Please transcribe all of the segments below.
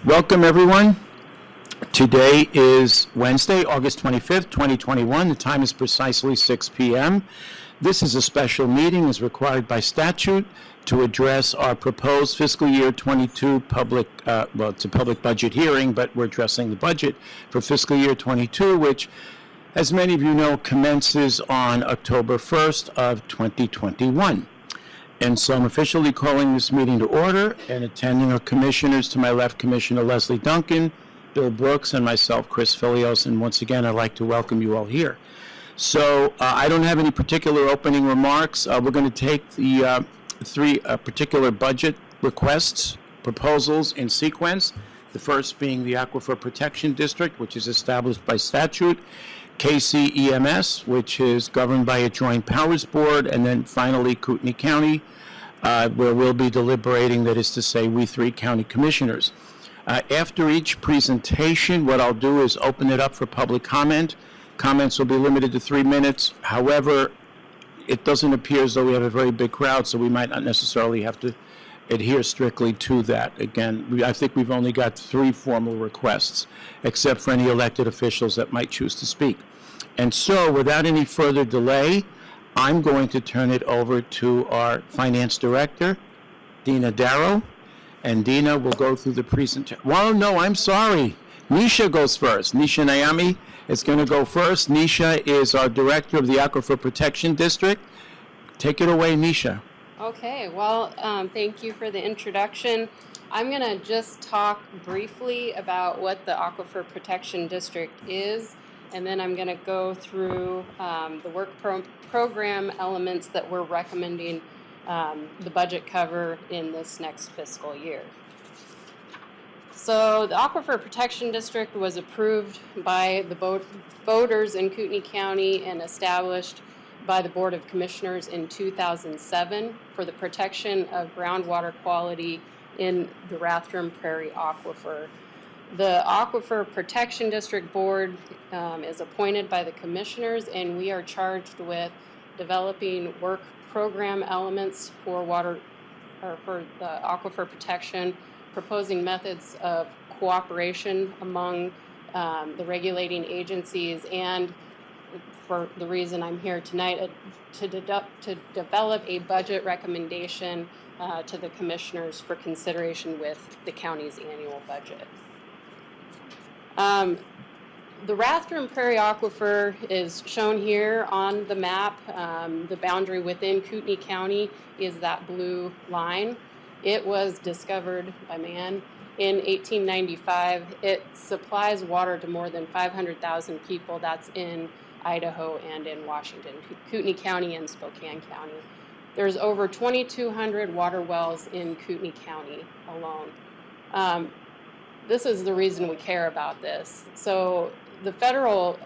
Welcome, everyone. Today is Wednesday, August 25th, 2021. The time is precisely 6 p.m. This is a special meeting as required by statute to address our proposed fiscal year 22 public, it's a public budget hearing, but we're addressing the budget for fiscal year 22, which, as many of you know, commences on October 1st of 2021. And so I'm officially calling this meeting to order, and attending are commissioners. To my left, Commissioner Leslie Duncan, Bill Brooks, and myself, Chris Filios. And once again, I'd like to welcome you all here. So I don't have any particular opening remarks. We're going to take the three particular budget requests, proposals in sequence. The first being the Aquifer Protection District, which is established by statute, KCEMS, which is governed by a joint powers board, and then finally Kootenai County, where we'll be deliberating, that is to say, we three county commissioners. After each presentation, what I'll do is open it up for public comment. Comments will be limited to 3 minutes. However, it doesn't appear as though we have a very big crowd, so we might not necessarily have to adhere strictly to that. Again, I think we've only got 3 formal requests, except for any elected officials that might choose to speak. And so, without any further delay, I'm going to turn it over to our Finance Director, Dina Darrow, and Dina will go through the presentation. Well, no, I'm sorry. Nisha goes first. Nisha Naomi is going to go first. Nisha is our Director of the Aquifer Protection District. Take it away, Nisha. Okay, well, thank you for the introduction. I'm going to just talk briefly about what the Aquifer Protection District is, and then I'm going to go through the work program elements that we're recommending the budget cover in this next fiscal year. So the Aquifer Protection District was approved by the voters in Kootenai County and established by the Board of Commissioners in 2007 for the protection of groundwater quality in the Rathdrum Prairie Aquifer. The Aquifer Protection District Board is appointed by the Commissioners, and we are charged with developing work program elements for the aquifer protection, proposing methods of cooperation among the regulating agencies, and for the reason I'm here tonight, to develop a budget recommendation to the commissioners for consideration with the county's annual budget. The Rathdrum Prairie Aquifer is shown here on the map. The boundary within Kootenai County is that blue line. It was discovered by man in 1895. It supplies water to more than 500,000 people. That's in Idaho and in Washington, Kootenai County and Spokane County. There's over 2,200 water wells in Kootenai County alone. This is the reason we care about this. So the federal,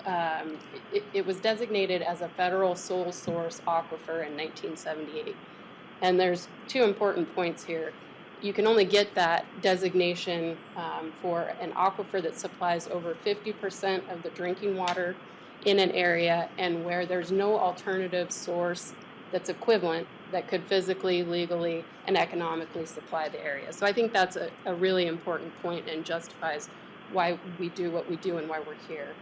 it was designated as a federal sole source aquifer in 1978. And there's 2 important points here. You can only get that designation for an aquifer that supplies over 50% of the drinking water in an area, and where there's no alternative source that's equivalent that could physically, legally, and economically supply the area. So I think that's a really important point and justifies why we do what we do and why we're here.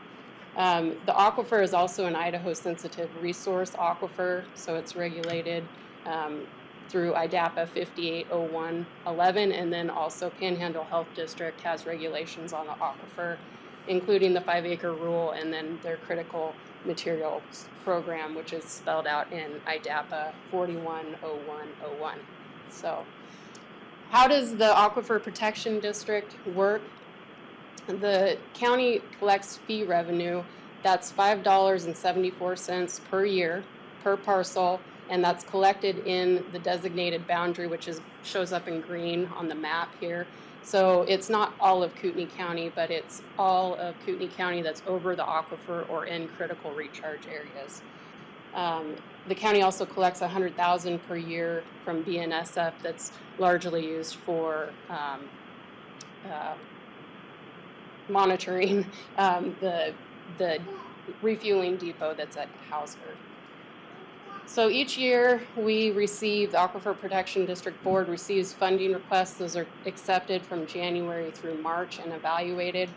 The aquifer is also an Idaho sensitive resource aquifer, so it's regulated through IDAPA 580111, and then also Panhandle Health District has regulations on the aquifer, including the 5-acre rule and then their critical materials program, which is spelled out in IDAPA 410101. So how does the Aquifer Protection District work? The county collects fee revenue. That's $5.74 per year per parcel, and that's collected in the designated boundary, which shows up in green on the map here. So it's not all of Kootenai County, but it's all of Kootenai County that's over the aquifer or in critical recharge areas. The county also collects $100,000 per year from BNSF that's largely used for monitoring the refueling depot that's at Hauser. So each year we receive, the Aquifer Protection District Board receives funding requests. Those are accepted from January through March and evaluated.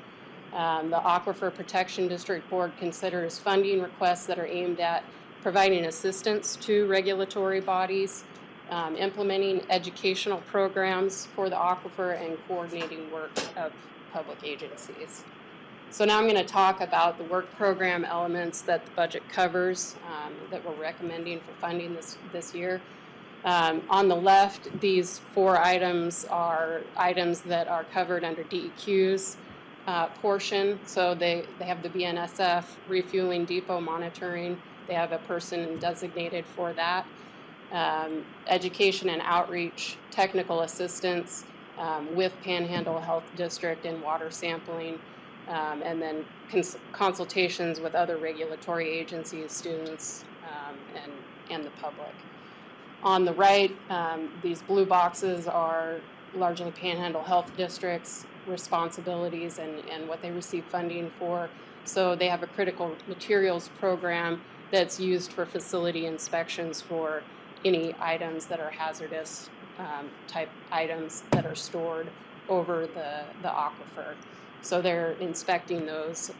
The Aquifer Protection District Board considers funding requests that are aimed at providing assistance to regulatory bodies, implementing educational programs for the aquifer, and coordinating work of public agencies. So now I'm going to talk about the work program elements that the budget covers that we're recommending for funding this year. On the left, these 4 items are items that are covered under DEQ's portion. So they have the BNSF, refueling depot monitoring. They have a person designated for that. Education and outreach, technical assistance with Panhandle Health District and water sampling. And then consultations with other regulatory agencies, students, and the public. On the right, these blue boxes are largely Panhandle Health District's responsibilities and what they receive funding for. So they have a critical materials program that's used for facility inspections for any items that are hazardous type items that are stored over the aquifer. So they're inspecting those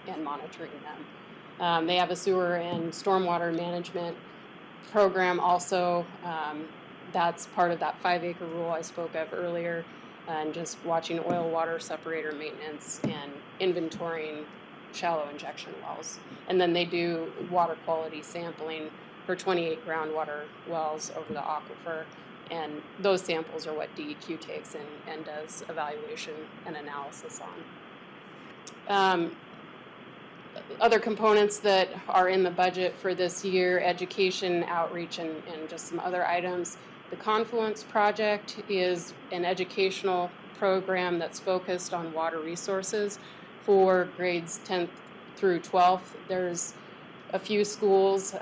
and monitoring them. They have a sewer and stormwater management program also. That's part of that 5-acre rule I spoke of earlier, and just watching oil water separator maintenance and inventorying shallow injection wells. And then they do water quality sampling for 28 groundwater wells over the aquifer. And those samples are what DEQ takes and does evaluation and analysis on. Other components that are in the budget for this year, education, outreach, and just some other items. The Confluence Project is an educational program that's focused on water resources for grades 10th through 12th. There's a few schools,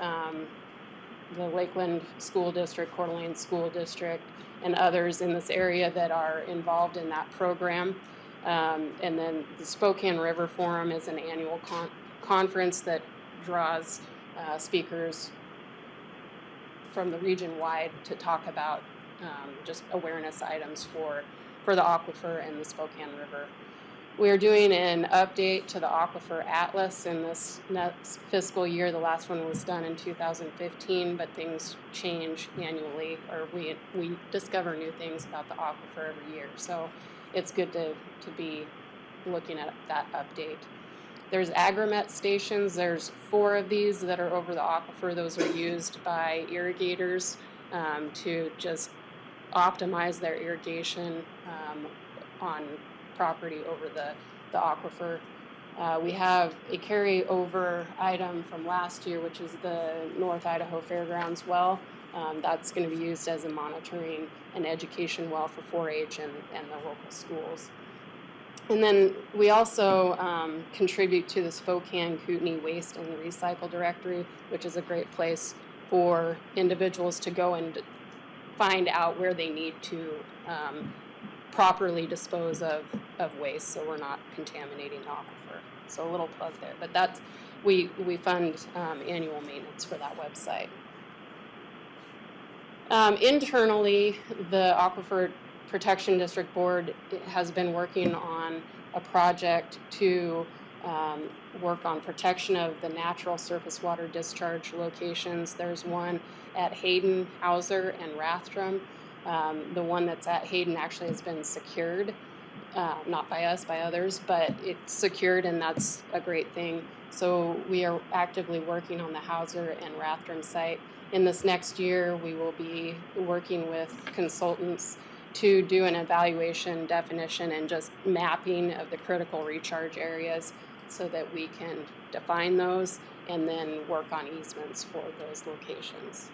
the Lakeland School District, Coeur d'Alene School District, and others in this area that are involved in that program. And then the Spokane River Forum is an annual conference that draws speakers from the region wide to talk about just awareness items for the aquifer and the Spokane River. We are doing an update to the Aquifer Atlas in this next fiscal year. The last one was done in 2015, but things change annually, or we discover new things about the aquifer every year. So it's good to be looking at that update. There's agromet stations. There's 4 of these that are over the aquifer. Those are used by irrigators to just optimize their irrigation on property over the aquifer. We have a carryover item from last year, which is the North Idaho Fairgrounds well. That's going to be used as a monitoring and education well for 4-H and the local schools. And then we also contribute to the Spokane Kootenai Waste and Recycle Directory, which is a great place for individuals to go and find out where they need to properly dispose of waste, so we're not contaminating the aquifer. So a little plug there, but that's we fund annual maintenance for that website. Internally, the Aquifer Protection District Board has been working on a project to work on protection of the natural surface water discharge locations. There's one at Hayden, Hauser, and Rathdrum. The one that's at Hayden actually has been secured, not by us, by others, but it's secured, and that's a great thing. So we are actively working on the Hauser and Rathdrum site. In this next year, we will be working with consultants to do an evaluation, definition, and just mapping of the critical recharge areas so that we can define those and then work on easements for those locations.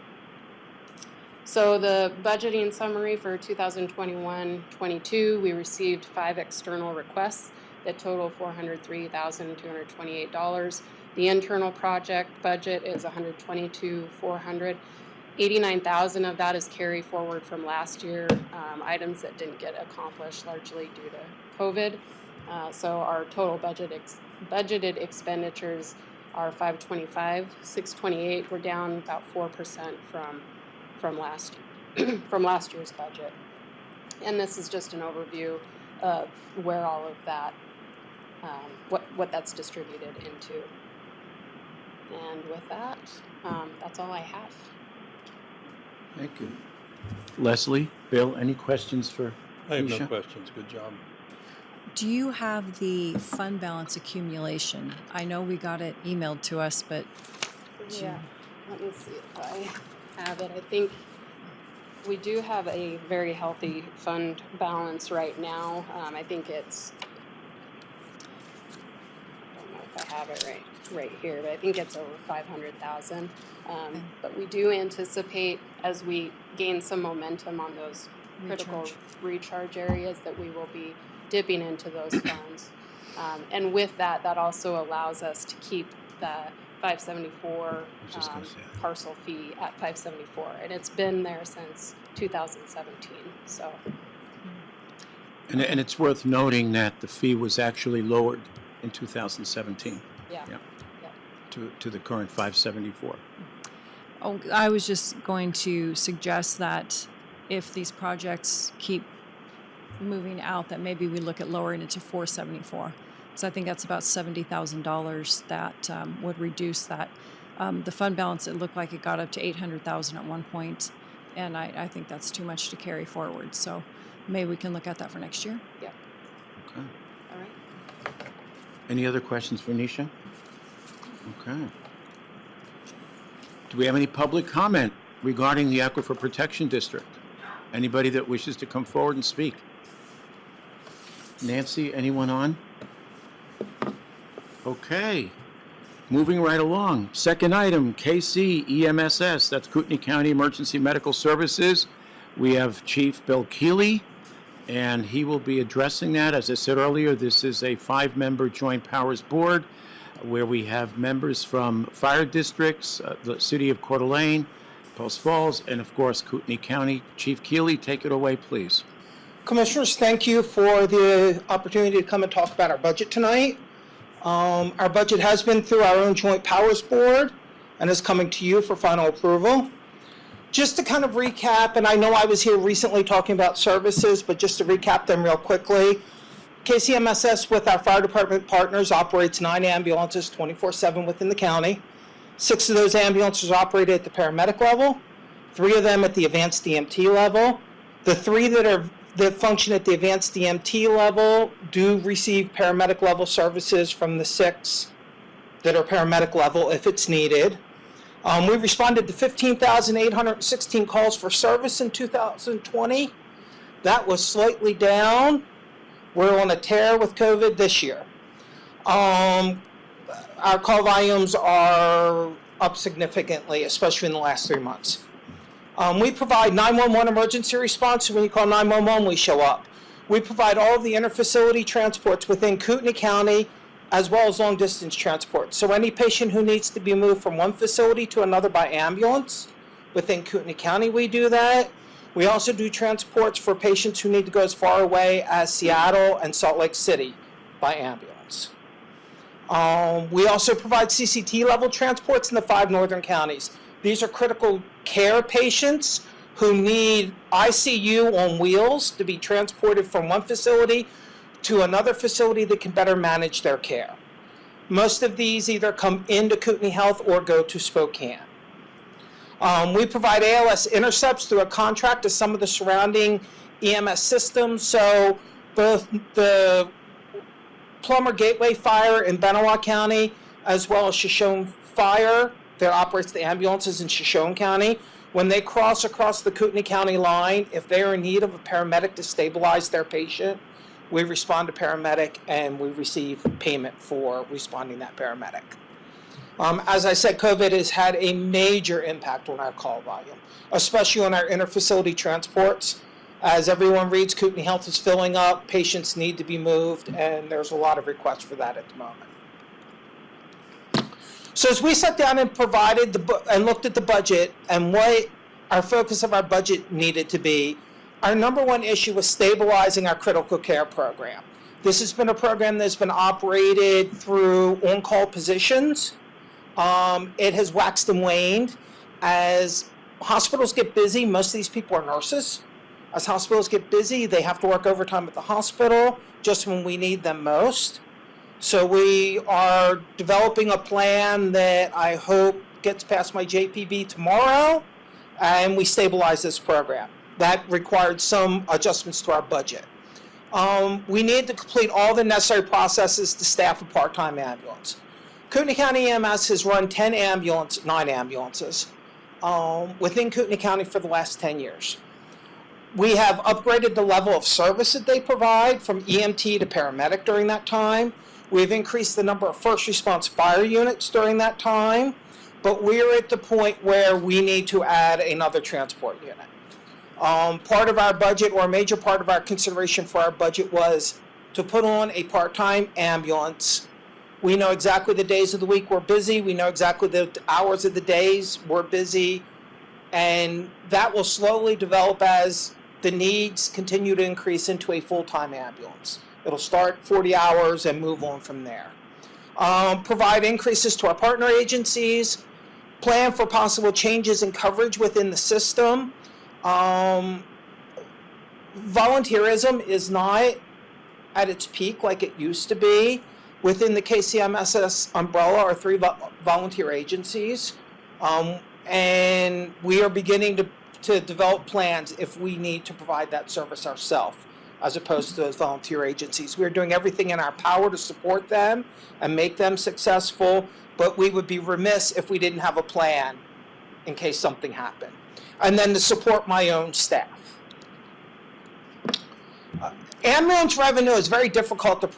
So the budgeting summary for 2021-22, we received 5 external requests that total $403,228. The internal project budget is $122,400. $89,000 of that is carry forward from last year, items that didn't get accomplished largely due to COVID. So our total budgeted expenditures our 525, 628, we're down about 4% from last from last year's budget. And this is just an overview of where all of that, what that's distributed into. And with that, that's all I have. Thank you. Leslie, Bill, any questions for I have Nisha? no questions. Good job. Do you have the fund balance accumulation? I know we got it emailed to us, but Yeah, let me see if I have it. I think we do have a very healthy fund balance right now. I think it's, I don't know if I have it right here, but I think it's over 500,000. Okay. But we do anticipate, as we gain some momentum on those critical recharge areas, that we will be dipping into those funds. And with that, that also allows us to keep the 574 just gonna say that. parcel fee at 574, and it's been there since 2017. So And it's worth noting that the fee was actually lowered in 2017 yeah, to the current 574. oh, I was just going to suggest that if these projects keep moving out, that maybe we look at lowering it to 474. So I think that's about $70,000 that would reduce that. The fund balance, it looked like it got up to 800,000 at one point, and I think that's too much to carry forward. So maybe we can look at that for next year. yeah. Okay. All right. Any other questions for Nisha? Okay. Do we have any public comment regarding the Aquifer Protection District? Anybody that wishes to come forward and speak? Nancy, anyone on? Okay. Moving right along. Second item, KC EMSS, that's Kootenai County Emergency Medical Services. We have Chief Bill Keeley, and he will be addressing that. As I said earlier, this is a 5-member joint powers board where we have members from fire districts, the city of Coeur d'Alene, Post Falls, and of course Kootenai County. Chief Keeley, take it away, please. Commissioners, thank you for the opportunity to come and talk about our budget tonight. Our budget has been through our own joint powers board and is coming to you for final approval. Just to kind of recap, and I know I was here recently talking about services, but just to recap them real quickly, KCMSS with our fire department partners operates 9 ambulances 24/7 within the county. 6 of those ambulances operate at the paramedic level, 3 of them at the advanced DMT level. The 3 that function at the advanced DMT level do receive paramedic level services from the 6 that are paramedic level if it's needed. We responded to 15,816 calls for service in 2020. That was slightly down. We're on a tear with COVID this year. Our call volumes are up significantly, especially in the last 3 months. We provide 911 emergency response, so when you call 911, we show up. We provide all of the interfacility transports within Kootenai County, as well as long-distance transport. So any patient who needs to be moved from one facility to another by ambulance, within Kootenai County we do that. We also do transports for patients who need to go as far away as Seattle and Salt Lake City by ambulance. We also provide CCT level transports in the 5 northern counties. These are critical care patients who need ICU on wheels to be transported from one facility to another facility that can better manage their care. Most of these either come into Kootenai Health or go to Spokane. We provide ALS intercepts through a contract to some of the surrounding EMS systems. So both the Plummer Gateway Fire in Benawha County, as well as Shoshone Fire that operates the ambulances in Shoshone County, when they cross across the Kootenai County line, if they are in need of a paramedic to stabilize their patient, we respond to paramedic and we receive payment for responding that paramedic. As I said, COVID has had a major impact on our call volume, especially on our interfacility transports. As everyone reads, Kootenai Health is filling up, patients need to be moved, and there's a lot of requests for that at the moment. So as we sat down and provided and looked at the budget and what our focus of our budget needed to be, our number one issue was stabilizing our critical care program. This has been a program that's been operated through on-call positions. It has waxed and waned. As hospitals get busy, most of these people are nurses. As hospitals get busy, they have to work overtime at the hospital just when we need them most. So we are developing a plan that I hope gets past my JPB tomorrow, and we stabilize this program. That required some adjustments to our budget. We need to complete all the necessary processes to staff a part-time ambulance. Kootenai County EMS has run 9 ambulances within Kootenai County for the last 10 years. We have upgraded the level of service that they provide from EMT to paramedic during that time. We've increased the number of first response fire units during that time, but we're at the point where we need to add another transport unit. Part of our budget, or a major part of our consideration for our budget, was to put on a part-time ambulance. We know exactly the days of the week we're busy. We know exactly the hours of the days we're busy. And that will slowly develop as the needs continue to increase into a full-time ambulance. It'll start 40 hours and move on from there. Provide increases to our partner agencies. Plan for possible changes in coverage within the system. Volunteerism is not at its peak like it used to be. Within the KCMSS umbrella are 3 volunteer agencies, and we are beginning to develop plans if we need to provide that service ourselves, as opposed to those volunteer agencies. We're doing everything in our power to support them and make them successful, but we would be remiss if we didn't have a plan in case something happened. And then to support my own staff. Ambulance revenue is very difficult to,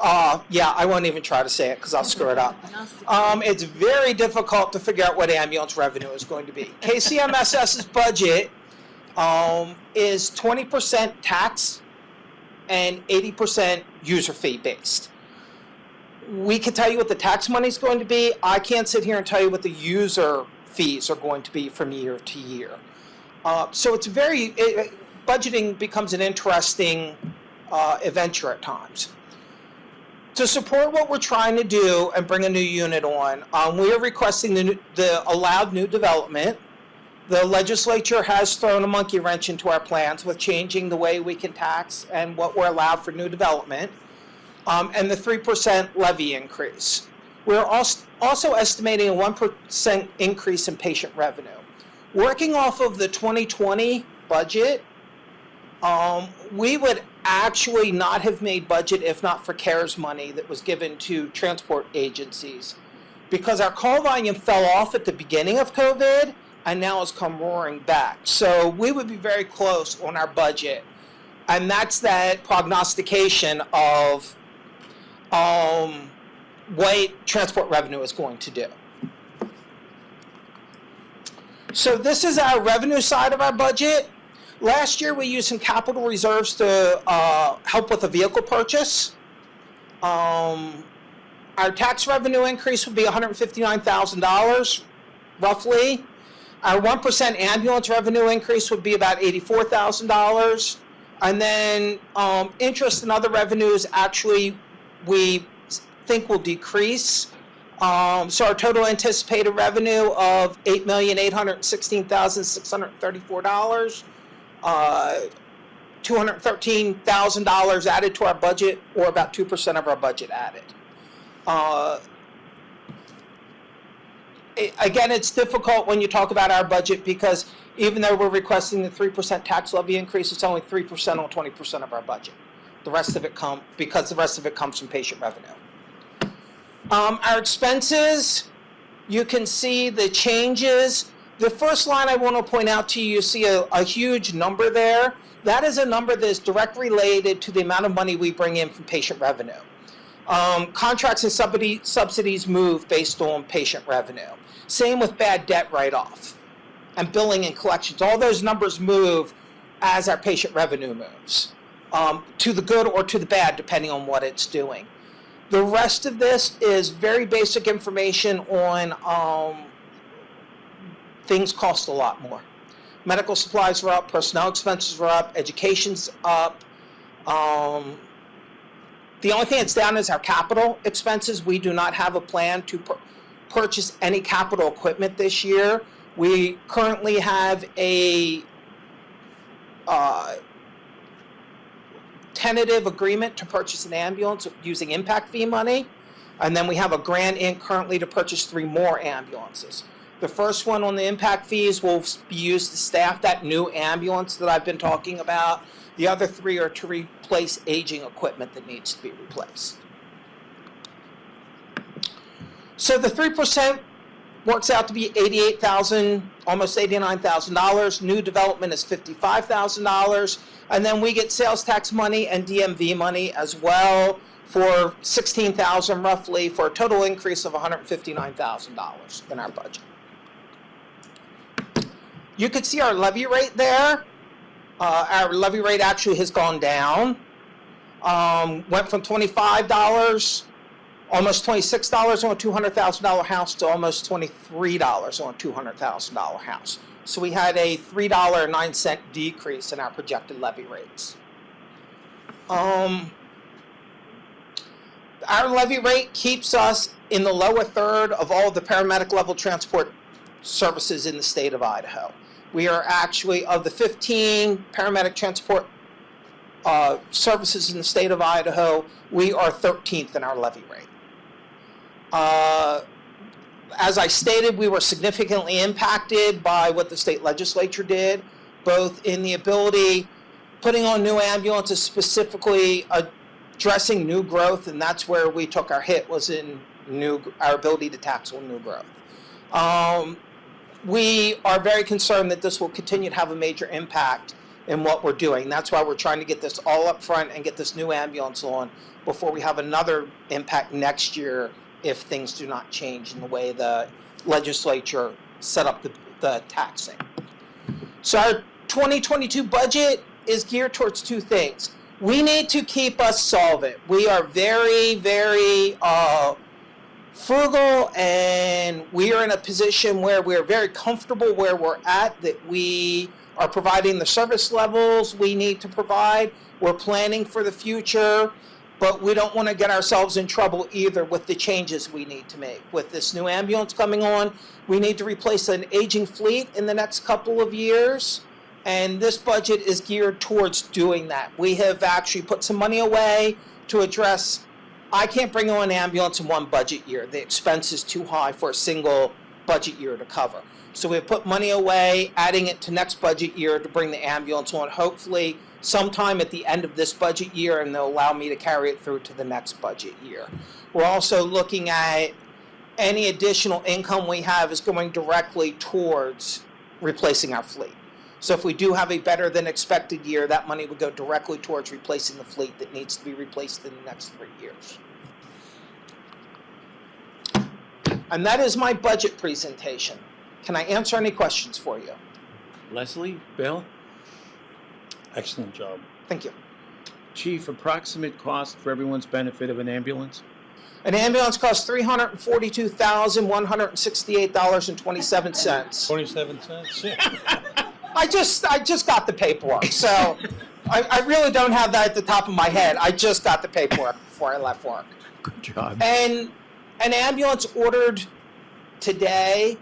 I won't even try to say it because I'll screw it up. It's very difficult to figure out what ambulance revenue is going to be. KCMSS's budget is 20% tax and 80% user fee based. We can tell you what the tax money is going to be. I can't sit here and tell you what the user fees are going to be from year to year. So it's budgeting becomes an interesting adventure at times. To support what we're trying to do and bring a new unit on, we are requesting the allowed new development. The legislature has thrown a monkey wrench into our plans with changing the way we can tax and what we're allowed for new development, and the 3% levy increase. We're also estimating a 1% increase in patient revenue. Working off of the 2020 budget, we would actually not have made budget if not for CARES money that was given to transport agencies, because our call volume fell off at the beginning of COVID and now has come roaring back. So we would be very close on our budget, and that's that prognostication of what transport revenue is going to do. So this is our revenue side of our budget. Last year we used some capital reserves to help with a vehicle purchase. Our tax revenue increase would be $159,000 roughly. Our 1% ambulance revenue increase would be about $84,000. And then interest and other revenues actually we think will decrease. So our total anticipated revenue of $8,816,634, $213,000 added to our budget, or about 2% of our budget added. Again, it's difficult when you talk about our budget because even though we're requesting the 3% tax levy increase, it's only 3% on 20% of our budget. The rest of it comes from patient revenue. Our expenses, you can see the changes. The first line I want to point out to you, you see a huge number there. That is a number that is directly related to the amount of money we bring in from patient revenue. Contracts and subsidies move based on patient revenue. Same with bad debt write-off and billing and collections. All those numbers move as our patient revenue moves, to the good or to the bad, depending on what it's doing. The rest of this is very basic information on things cost a lot more. Medical supplies are up, personnel expenses are up, education's up. The only thing that's down is our capital expenses. We do not have a plan to purchase any capital equipment this year. We currently have a tentative agreement to purchase an ambulance using impact fee money. And then we have a grant in currently to purchase 3 more ambulances. The first one on the impact fees will be used to staff that new ambulance that I've been talking about. The other 3 are to replace aging equipment that needs to be replaced. So the 3% works out to be $88,000, almost $89,000. New development is $55,000. And then we get sales tax money and DMV money as well for $16,000 roughly, for a total increase of $159,000 in our budget. You can see our levy rate there. Our levy rate actually has gone down. Went from $25, almost $26 on a $200,000 house to almost $23 on a $200,000 house. So we had a $3.09 decrease in our projected levy rates. Our levy rate keeps us in the lower third of all of the paramedic level transport services in the state of Idaho. We are actually, of the 15 paramedic transport services in the state of Idaho, we are 13th in our levy rate. As I stated, we were significantly impacted by what the state legislature did, both in the ability, putting on new ambulances, specifically addressing new growth, and that's where we took our hit, was in our ability to tackle new growth. We are very concerned that this will continue to have a major impact in what we're doing. That's why we're trying to get this all up front and get this new ambulance on before we have another impact next year if things do not change in the way the legislature set up the taxing. So our 2022 budget is geared towards 2 things. We need to keep us solvent. We are very, very frugal, and we are in a position where we're very comfortable where we're at, that we are providing the service levels we need to provide. We're planning for the future, but we don't want to get ourselves in trouble either with the changes we need to make. With this new ambulance coming on, we need to replace an aging fleet in the next couple of years, and this budget is geared towards doing that. We have actually put some money away to address, I can't bring on an ambulance in one budget year. The expense is too high for a single budget year to cover. So we've put money away, adding it to next budget year to bring the ambulance on, hopefully sometime at the end of this budget year, and they'll allow me to carry it through to the next budget year. We're also looking at any additional income we have is going directly towards replacing our fleet. So if we do have a better than expected year, that money would go directly towards replacing the fleet that needs to be replaced in the next 3 years. And that is my budget presentation. Can I answer any questions for you? Leslie, Bill? Excellent job. Thank you. Chief, approximate cost for everyone's benefit of an ambulance? An ambulance costs $342,168.27. 27 cents? I just got the paperwork, so I really don't have that at the top of my head. I just got the paperwork before I left work. Good job. And an ambulance ordered today,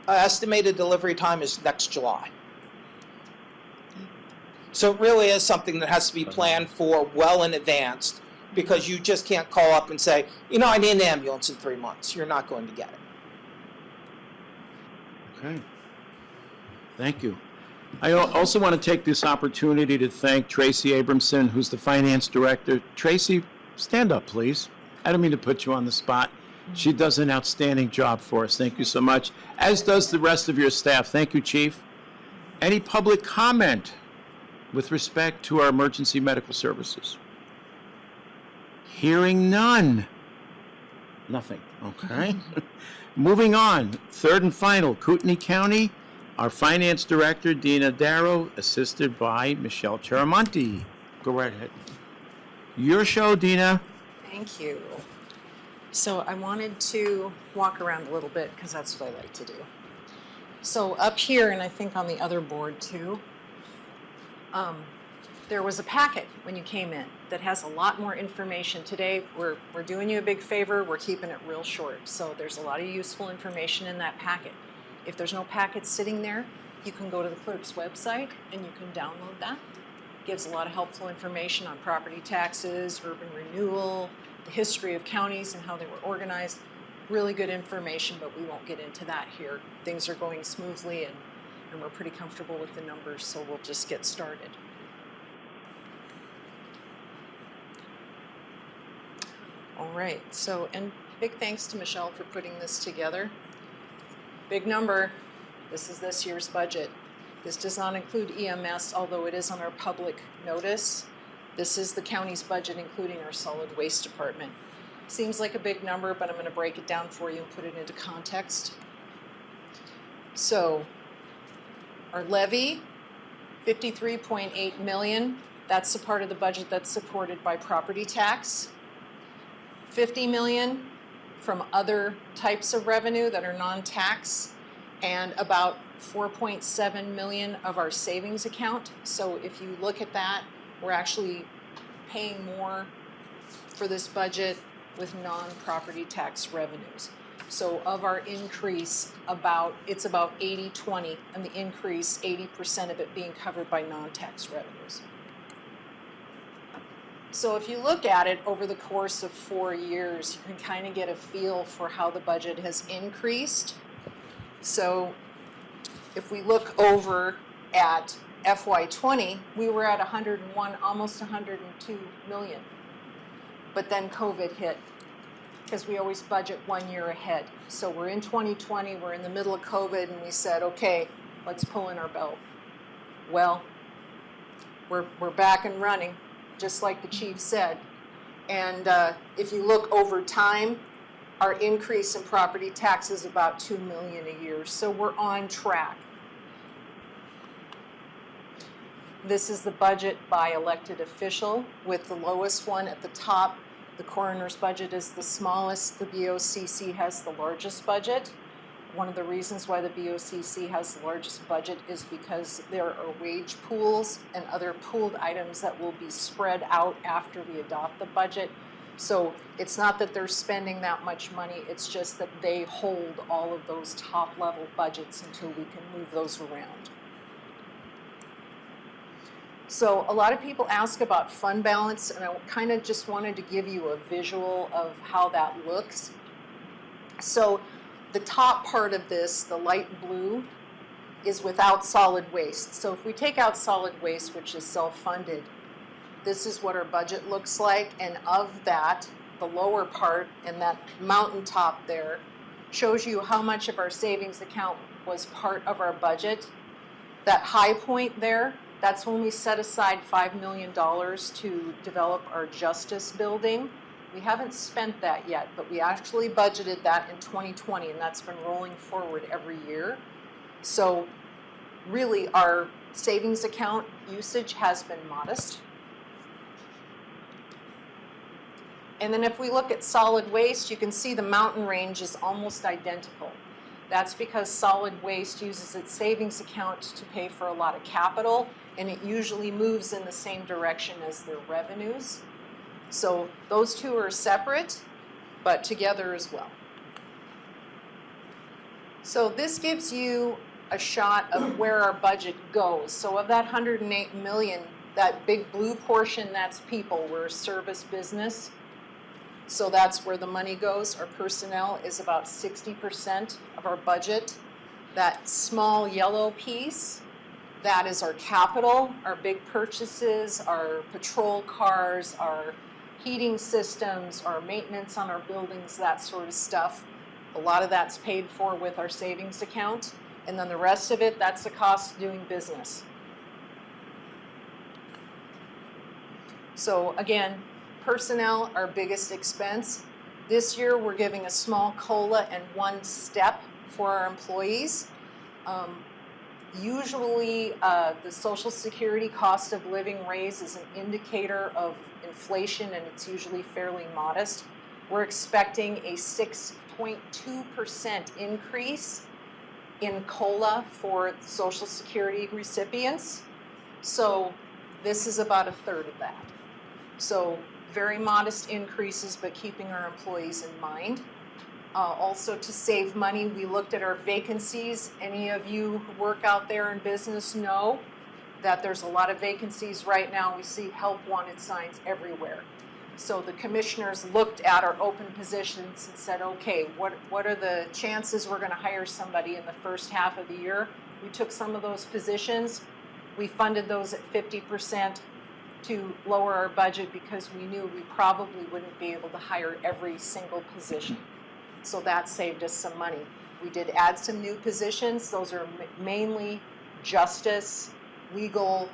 estimated delivery time is next July. So it really is something that has to be planned for well in advance, because you just can't call up and say, you know, I need an ambulance in 3 months. You're not going to get it. Okay. Thank you. I also want to take this opportunity to thank Tracy Abramson, who's the finance director. Tracy, stand up, please. I don't mean to put you on the spot. She does an outstanding job for us. Thank you so much, as does the rest of your staff. Thank you, Chief. Any public comment with respect to our emergency medical services? Hearing none. Nothing. Okay. Moving on. Third and final, Kootenai County. Our Finance Director, Dina Darrow, assisted by Michelle Charamonti. Go right ahead. Your show, Dina. Thank you. So I wanted to walk around a little bit because that's what I like to do. So up here, and I think on the other board too, there was a packet when you came in that has a lot more information. Today, we're doing you a big favor. We're keeping it real short. So there's a lot of useful information in that packet. If there's no packet sitting there, you can go to the clerk's website and you can download that. It gives a lot of helpful information on property taxes, urban renewal, the history of counties and how they were organized. Really good information, but we won't get into that here. Things are going smoothly and we're pretty comfortable with the numbers, so we'll just get started. All right, so, and big thanks to Michelle for putting this together. Big number, this is this year's budget. This does not include EMS, although it is on our public notice. This is the county's budget, including our solid waste department. Seems like a big number, but I'm going to break it down for you and put it into context. So, our levy, $53.8 million. That's the part of the budget that's supported by property tax. $50 million from other types of revenue that are non-tax, and about $4.7 million of our savings account. So if you look at that, we're actually paying more for this budget with non-property tax revenues. So of our increase, it's about 80-20, and the increase, 80% of it being covered by non-tax revenues. So if you look at it over the course of 4 years, you can kind of get a feel for how the budget has increased. So if we look over at FY20, we were at 101, almost 102 million. But then COVID hit, because we always budget 1 year ahead. So we're in 2020, we're in the middle of COVID, and we said, okay, let's pull in our belt. Well, we're back and running, just like the chief said. And if you look over time, our increase in property tax is about $2 million a year. So we're on track. This is the budget by elected official, with the lowest one at the top. The coroner's budget is the smallest. The BOCC has the largest budget. One of the reasons why the BOCC has the largest budget is because there are wage pools and other pooled items that will be spread out after we adopt the budget. So it's not that they're spending that much money, it's just that they hold all of those top level budgets until we can move those around. So a lot of people ask about fund balance, and I kind of just wanted to give you a visual of how that looks. So the top part of this, the light blue, is without solid waste. So if we take out solid waste, which is self-funded, this is what our budget looks like. And of that, the lower part and that mountaintop there shows you how much of our savings account was part of our budget. That high point there, that's when we set aside $5 million to develop our justice building. We haven't spent that yet, but we actually budgeted that in 2020, and that's been rolling forward every year. So really, our savings account usage has been modest. And then if we look at solid waste, you can see the mountain range is almost identical. That's because solid waste uses its savings account to pay for a lot of capital, and it usually moves in the same direction as their revenues. So those two are separate, but together as well. So this gives you a shot of where our budget goes. So of that 108 million, that big blue portion, that's people. We're a service business. So that's where the money goes. Our personnel is about 60% of our budget. That small yellow piece, that is our capital, our big purchases, our patrol cars, our heating systems, our maintenance on our buildings, that sort of stuff. A lot of that's paid for with our savings account. And then the rest of it, that's the cost of doing business. So again, personnel, our biggest expense. This year, we're giving a small COLA and 1 step for our employees. Usually, the Social Security cost of living raise is an indicator of inflation, and it's usually fairly modest. We're expecting a 6.2% increase in COLA for Social Security recipients. So This is about a third of that. So very modest increases, but keeping our employees in mind. Also to save money, we looked at our vacancies. Any of you who work out there in business know that there's a lot of vacancies right now. We see help wanted signs everywhere. So the commissioners looked at our open positions and said, okay, what are the chances we're gonna hire somebody in the first half of the year? We took some of those positions, we funded those at 50% to lower our budget because we knew we probably wouldn't be able to hire every single position. So that saved us some money. We did add some new positions. Those are mainly justice, legal,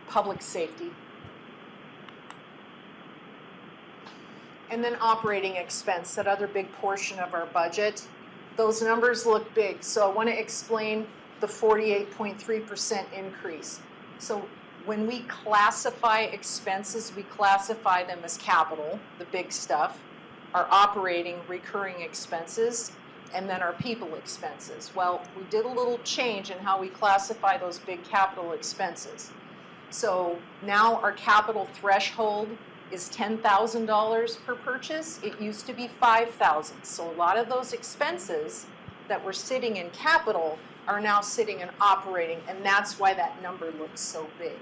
public safety. And then operating expense, that other big portion of our budget. Those numbers look big, so I want to explain the 48.3% increase. So when we classify expenses, we classify them as capital, the big stuff, our operating recurring expenses, and then our people expenses. Well, we did a little change in how we classify those big capital expenses. So now our capital threshold is $10,000 per purchase. It used to be $5,000. So a lot of those expenses that were sitting in capital are now sitting in operating, and that's why that number looks so big.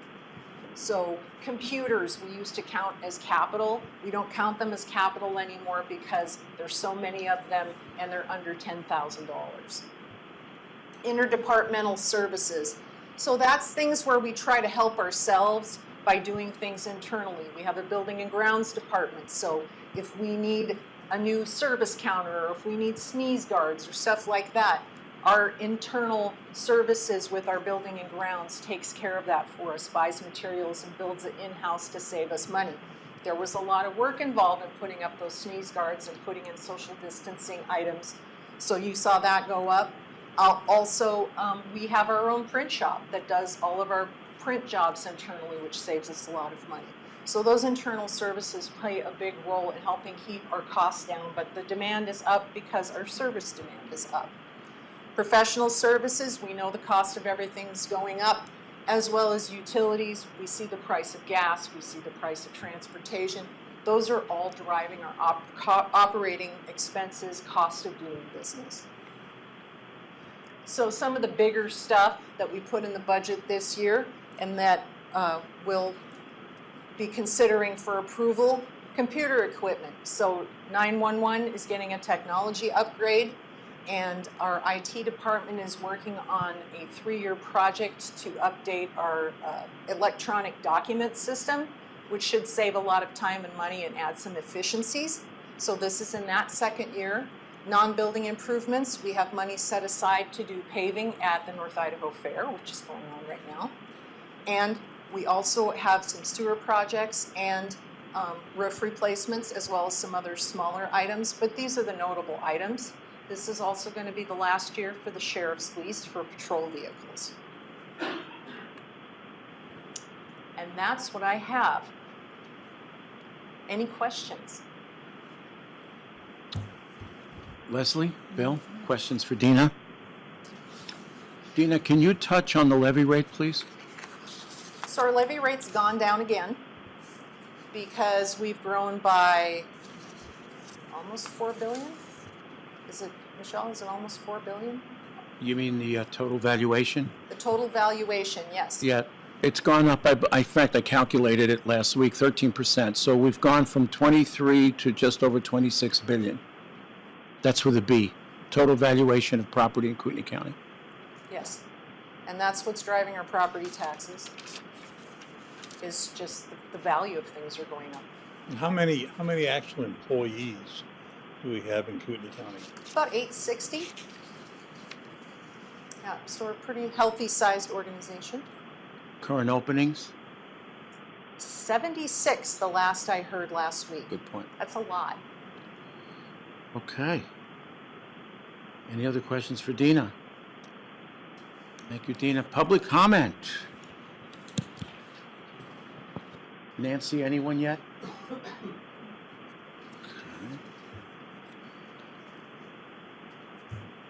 So computers we used to count as capital. We don't count them as capital anymore because there's so many of them and they're under $10,000. Interdepartmental services. So that's things where we try to help ourselves by doing things internally. We have a building and grounds department, so if we need a new service counter or if we need sneeze guards or stuff like that, our internal services with our building and grounds takes care of that for us, buys materials and builds it in-house to save us money. There was a lot of work involved in putting up those sneeze guards and putting in social distancing items, so you saw that go up. We have our own print shop that does all of our print jobs internally, which saves us a lot of money. So those internal services play a big role in helping keep our costs down, but the demand is up because our service demand is up. Professional services, we know the cost of everything's going up, as well as utilities. We see the price of gas, we see the price of transportation. Those are all driving our operating expenses, cost of doing business. So some of the bigger stuff that we put in the budget this year and that we'll be considering for approval, computer equipment. So 911 is getting a technology upgrade, and our IT department is working on a 3-year project to update our electronic document system, which should save a lot of time and money and add some efficiencies. So this is in that second year. Non-building improvements, we have money set aside to do paving at the North Idaho Fair, which is going on right now. And we also have some sewer projects and roof replacements, as well as some other smaller items, but these are the notable items. This is also going to be the last year for the sheriff's lease for patrol vehicles. And that's what I have. Any questions? Leslie, Bill, questions for Dina? Dina, can you touch on the levy rate, please? So our levy rate's gone down again because we've grown by almost $4 billion. Is it, Michelle, is it almost 4 billion? You mean the total valuation? The total valuation, yes. Yeah, it's gone up, in fact, I calculated it last week, 13%. So we've gone from 23 to just over 26 billion. That's with a B, total valuation of property in Kootenai County. Yes, and that's what's driving our property taxes, is just the value of things are going up. And how many actual employees do we have in Kootenai County? About 860. Yeah, so we're a pretty healthy sized organization. Current openings? 76 the last I heard last week. Good point. That's a lot. Okay. Any other questions for Dina? Thank you, Dina. Public comment. Nancy, anyone yet?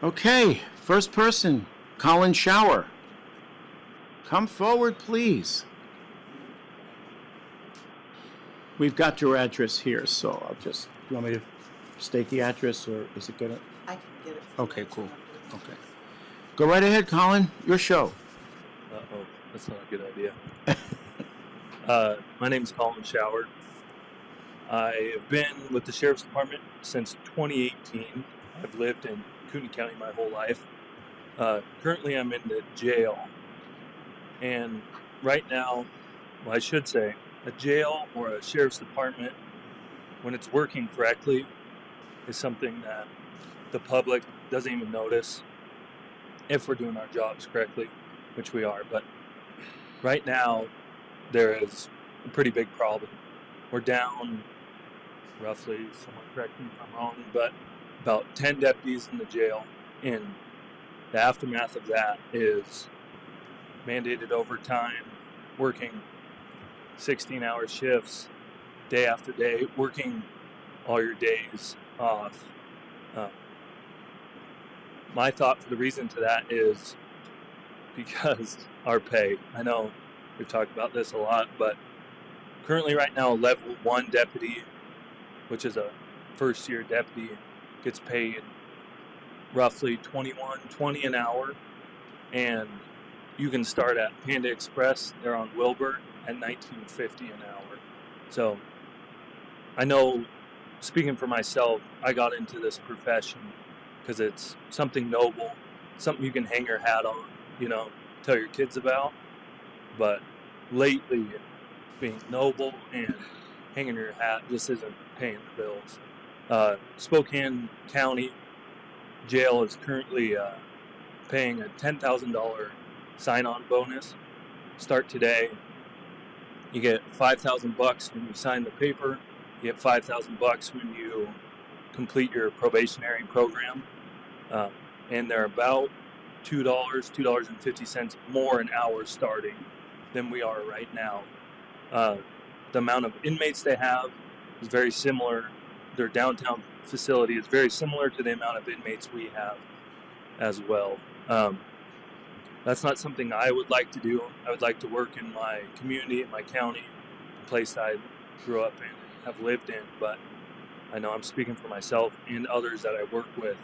Okay, first person, Colin Shower. Come forward, please. We've got your address here, so I'll just, you want me to state the address, or is it gonna? I can get it. Okay, cool. Okay. Go right ahead, Colin. Your show. Uh-oh, that's not a good idea. My name's Colin Shower. I have been with the Sheriff's Department since 2018. I've lived in Kootenai County my whole life. Currently, I'm in the jail. And right now, well, I should say, a jail or a Sheriff's Department, when it's working correctly, is something that the public doesn't even notice if we're doing our jobs correctly, which we are. But right now, there is a pretty big problem. We're down roughly, someone correct me if I'm wrong, but about 10 deputies in the jail. And the aftermath of that is mandated overtime, working 16-hour shifts day after day, working all your days off. My thought for the reason to that is because our pay. I know we've talked about this a lot, but currently right now, a level 1 deputy, which is a first-year deputy, gets paid roughly $21.20 an hour, and you can start at Panda Express. They're on Wilbur at $19.50 an hour. So I know, speaking for myself, I got into this profession because it's something noble, something you can hang your hat on, tell your kids about. But lately, being noble and hanging your hat just isn't paying the bills. Spokane County Jail is currently paying a $10,000 sign-on bonus. Start today. You get $5,000 when you sign the paper. You get $5,000 when you complete your probationary program. And they're about $2.50 more an hour starting than we are right now. The amount of inmates they have is very similar. Their downtown facility is very similar to the amount of inmates we have as well. That's not something I would like to do. I would like to work in my community, in my county, the place I grew up in, have lived in, but I know I'm speaking for myself and others that I work with.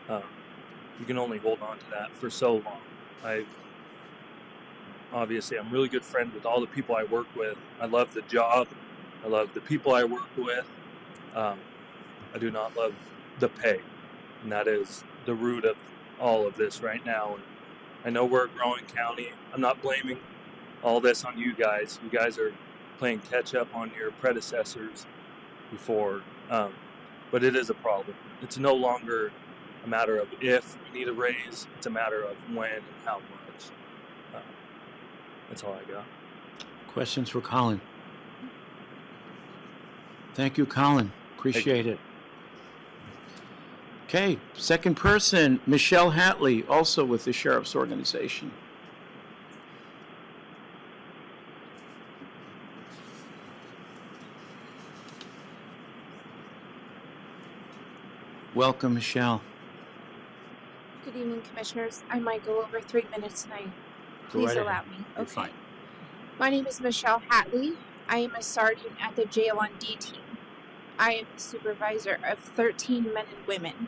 You can only hold on to that for so long. Obviously, I'm really good friends with all the people I work with. I love the job. I love the people I work with. I do not love the pay, and that is the root of all of this right now. And I know we're a growing county. I'm not blaming all this on you guys. You guys are playing catch up on your predecessors before, but it is a problem. It's no longer a matter of if we need a raise. It's a matter of when and how much. That's all I got. Questions for Colin? Thank you, Colin. Appreciate it. Okay, second person, Michelle Hatley, also with the Sheriff's Organization. Welcome, Michelle. Good evening, Commissioners. I might go over 3 minutes tonight. Go Please right allow ahead. me. You're fine. My name is Michelle Hatley. I am a sergeant at the jail on D team. I am the supervisor of 13 men and women.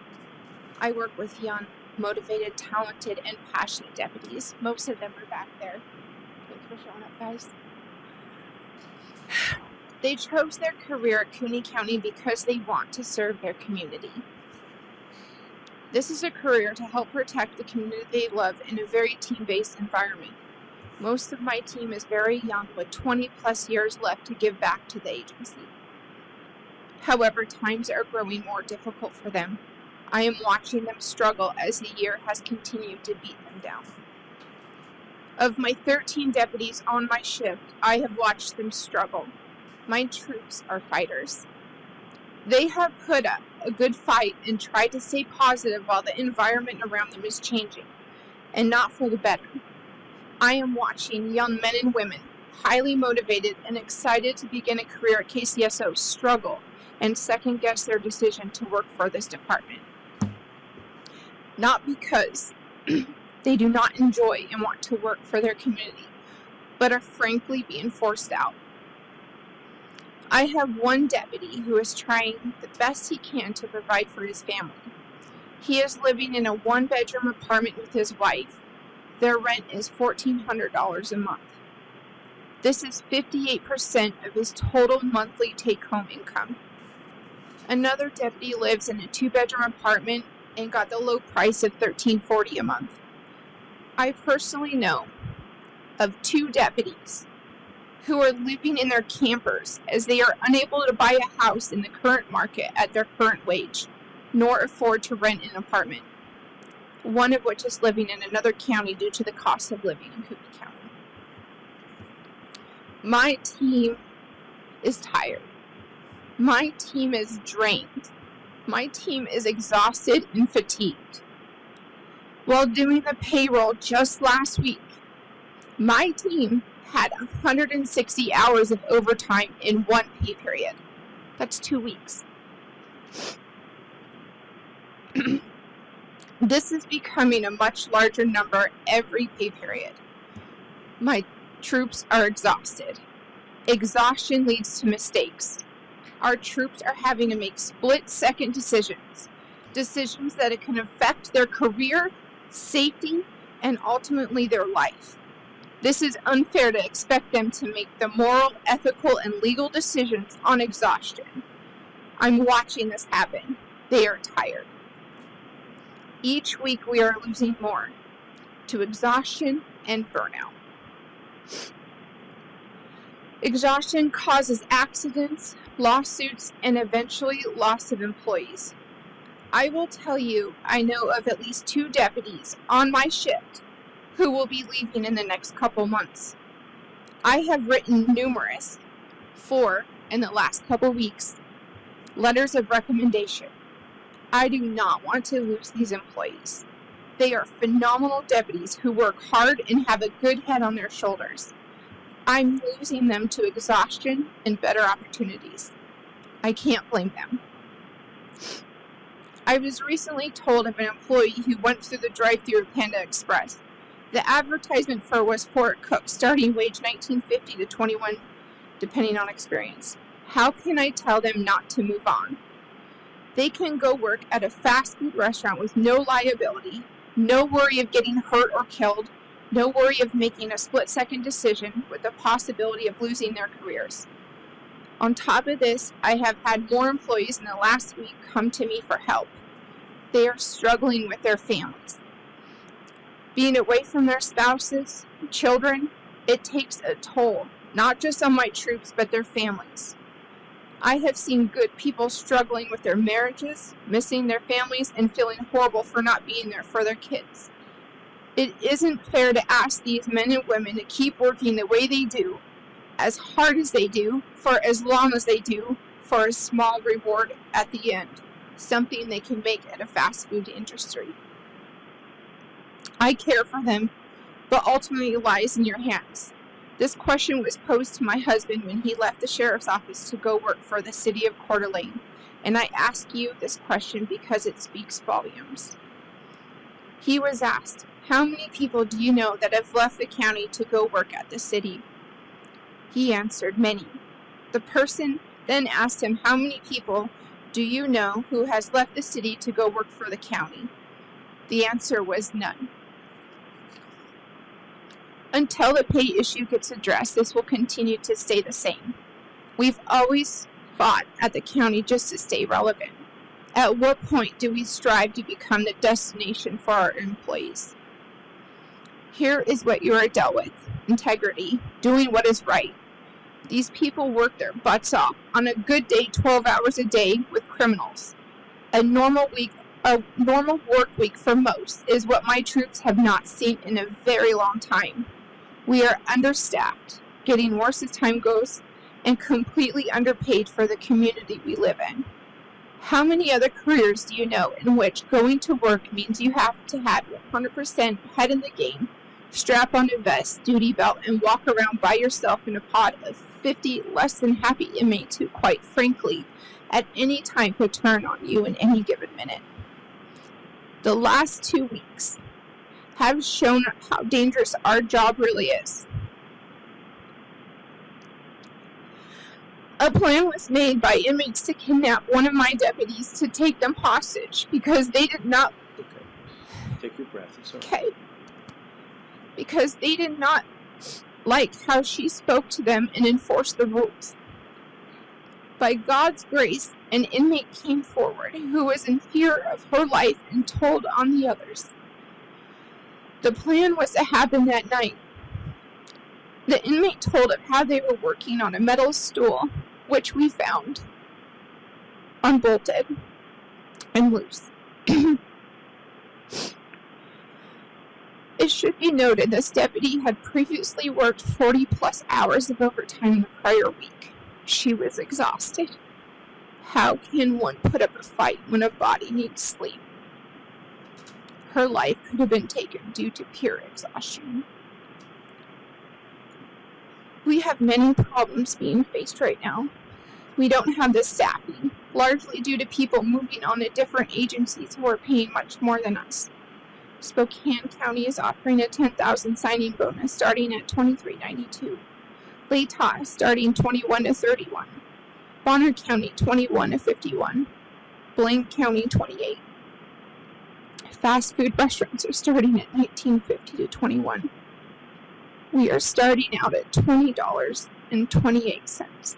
I work with young, motivated, talented, and passionate deputies. Most of them are back there. Thanks for showing up, guys. They chose their career at Kootenai County because they want to serve their community. This is a career to help protect the community they love in a very team-based environment. Most of my team is very young with 20 plus years left to give back to the agency. However, times are growing more difficult for them. I am watching them struggle as the year has continued to beat them down. Of my 13 deputies on my shift, I have watched them struggle. My troops are fighters. They have put up a good fight and tried to stay positive while the environment around them is changing, and not for the better. I am watching young men and women, highly motivated and excited to begin a career at KCSO, struggle and second guess their decision to work for this department. Not because they do not enjoy and want to work for their community, but are frankly being forced out. I have one deputy who is trying the best he can to provide for his family. He is living in a one-bedroom apartment with his wife. Their rent is $1,400 a month. This is 58% of his total monthly take-home income. Another deputy lives in a two-bedroom apartment and got the low price of $1,340 a month. I personally know of 2 deputies who are living in their campers as they are unable to buy a house in the current market at their current wage, nor afford to rent an apartment, one of which is living in another county due to the cost of living in Kootenai County. My team is tired. My team is drained. My team is exhausted and fatigued. While doing the payroll just last week, my team had 160 hours of overtime in one pay period. That's 2 weeks. This is becoming a much larger number every pay period. My troops are exhausted. Exhaustion leads to mistakes. Our troops are having to make split-second decisions that can affect their career, safety, and ultimately their life. This is unfair to expect them to make the moral, ethical, and legal decisions on exhaustion. I'm watching this happen. They are tired. Each week we are losing more to exhaustion and burnout. Exhaustion causes accidents, lawsuits, and eventually loss of employees. I will tell you, I know of at least 2 deputies on my shift who will be leaving in the next couple months. I have written numerous, 4 in the last couple weeks, letters of recommendation. I do not want to lose these employees. They are phenomenal deputies who work hard and have a good head on their shoulders. I'm losing them to exhaustion and better opportunities. I can't blame them. I was recently told of an employee who went through the drive-thru of Panda Express. The advertisement was for a cook, starting wage $19.50 to $21, depending on experience. How can I tell them not to move on? They can go work at a fast food restaurant with no liability, no worry of getting hurt or killed, no worry of making a split-second decision with the possibility of losing their careers. On top of this, I have had more employees in the last week come to me for help. They are struggling with their families. Being away from their spouses, children, it takes a toll, not just on my troops, but their families. I have seen good people struggling with their marriages, missing their families, and feeling horrible for not being there for their kids. It isn't fair to ask these men and women to keep working the way they do, as hard as they do, for as long as they do, for a small reward at the end, something they can make at a fast food industry. I care for them, but ultimately lies in your hands. This question was posed to my husband when he left the sheriff's office to go work for the city of Coeur d'Alene, and I ask you this question because it speaks volumes. He was asked, "How many people do you know that have left the county to go work at the city?" He answered, "Many." The person then asked him, "How many people do you know who has left the city to go work for the county?" The answer was none. Until the pay issue gets addressed, this will continue to stay the same. We've always fought at the county just to stay relevant. At what point do we strive to become the destination for our employees? Here is what you are dealt with: integrity, doing what is right. These people work their butts off on a good day, 12 hours a day with criminals. A normal work week for most is what my troops have not seen in a very long time. We are understaffed, getting worse as time goes, and completely underpaid for the community we live in. How many other careers do you know in which going to work means you have to have 100% head in the game, strap on a vest, duty belt, and walk around by yourself in a pod of 50 less than happy inmates who, quite frankly, at any time could turn on you in any given minute? The last 2 weeks have shown how dangerous our job really is. A plan was made by inmates to kidnap one of my deputies to take them hostage because they did not. Okay. Take your breath. It's okay. Okay. Because they did not like how she spoke to them and enforced the rules. By God's grace, an inmate came forward who was in fear of her life and told on the others. The plan was to happen that night. The inmate told of how they were working on a metal stool, which we found unbolted and loose. It should be noted this deputy had previously worked 40 plus hours of overtime the prior week. She was exhausted. How can one put up a fight when a body needs sleep? Her life could have been taken due to pure exhaustion. We have many problems being faced right now. We don't have the staffing, largely due to people moving on to different agencies who are paying much more than us. Spokane County is offering a $10,000 signing bonus starting at $23.92. Latah starting $21 to $31. Bonner County $21 to $51. Blaine County $28. Fast food restaurants are starting at $19.50 to $21. We are starting out at $20.28.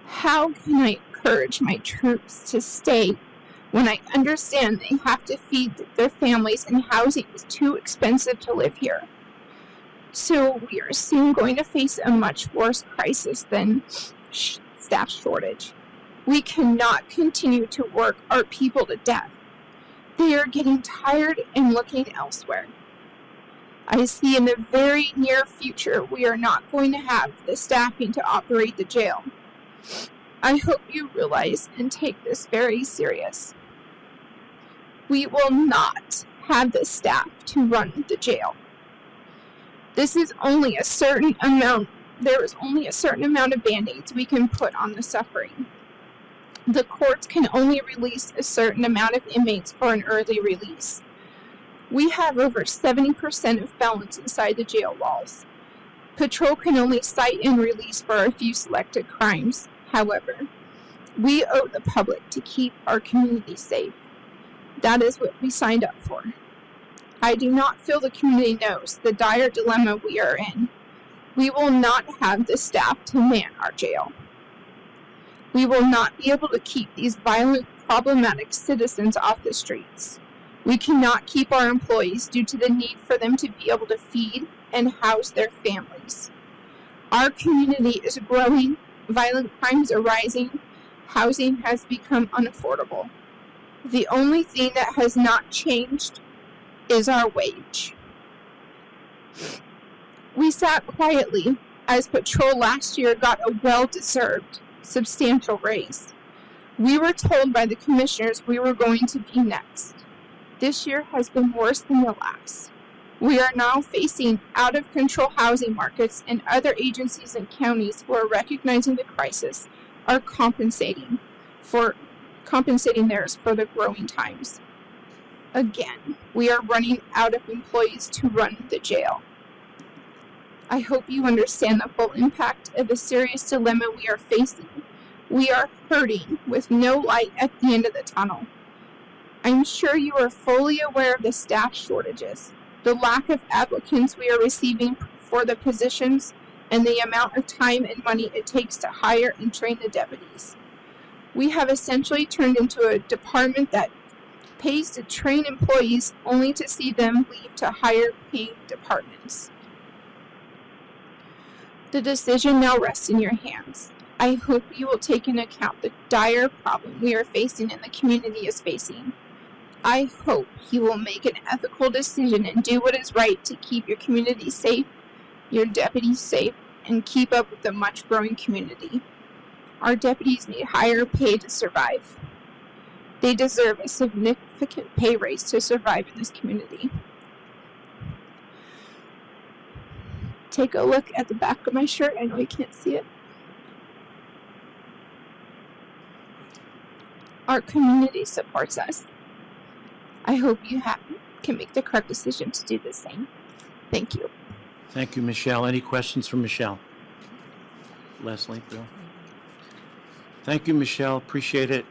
How can I encourage my troops to stay when I understand they have to feed their families and housing is too expensive to live here? So we are soon going to face a much worse crisis than staff shortage. We cannot continue to work our people to death. They are getting tired and looking elsewhere. I see in the very near future we are not going to have the staffing to operate the jail. I hope you realize and take this very serious. We will not have the staff to run the jail. This is only a certain amount. There is only a certain amount of band-aids we can put on the suffering. The courts can only release a certain amount of inmates for an early release. We have over 70% of felons inside the jail walls. Patrol can only cite and release for a few selected crimes. However, we owe the public to keep our community safe. That is what we signed up for. I do not feel the community knows the dire dilemma we are in. We will not have the staff to man our jail. We will not be able to keep these violent, problematic citizens off the streets. We cannot keep our employees due to the need for them to be able to feed and house their families. Our community is growing, violent crimes are rising, housing has become unaffordable. The only thing that has not changed is our wage. We sat quietly as patrol last year got a well-deserved, substantial raise. We were told by the commissioners we were going to be next. This year has been worse than the last. We are now facing out-of-control housing markets, and other agencies and counties who are recognizing the crisis are compensating theirs for the growing times. Again, we are running out of employees to run the jail. I hope you understand the full impact of the serious dilemma we are facing. We are hurting with no light at the end of the tunnel. I'm sure you are fully aware of the staff shortages, the lack of applicants we are receiving for the positions, and the amount of time and money it takes to hire and train the deputies. We have essentially turned into a department that pays to train employees only to see them leave to higher paying departments. The decision now rests in your hands. I hope you will take into account the dire problem we are facing and the community is facing. I hope you will make an ethical decision and do what is right to keep your community safe, your deputies safe, and keep up with the much growing community. Our deputies need higher pay to survive. They deserve a significant pay raise to survive in this community. Take a look at the back of my shirt. I know you can't see it. Our community supports us. I hope you can make the correct decision to do the same. Thank you. Thank you, Michelle. Any questions from Michelle? Leslie, Bill? Thank you, Michelle. Appreciate it.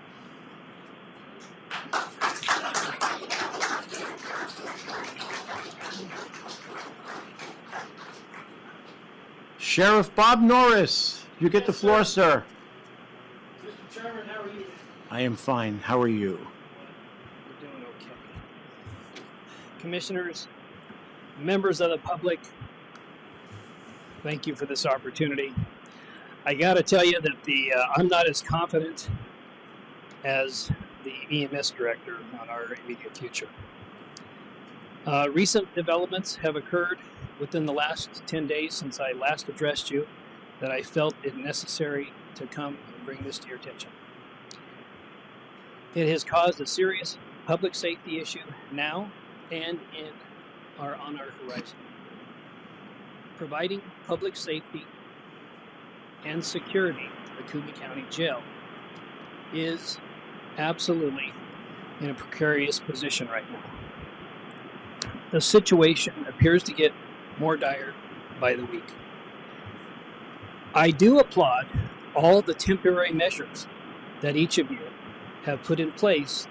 Sheriff Bob Norris, you get the floor, sir. Mr. Chairman, how are you? I am fine. How are you? We're doing okay. Commissioners, members of the public, thank you for this opportunity. I got to tell you that I'm not as confident as the EMS director on our immediate future. Recent developments have occurred within the last 10 days since I last addressed you that I felt it necessary to come and bring this to your attention. It has caused a serious public safety issue now and on our horizon. Providing public safety and security to the Kootenai County Jail is absolutely in a precarious position right now. The situation appears to get more dire by the week. I do applaud all the temporary measures that each of you have put in place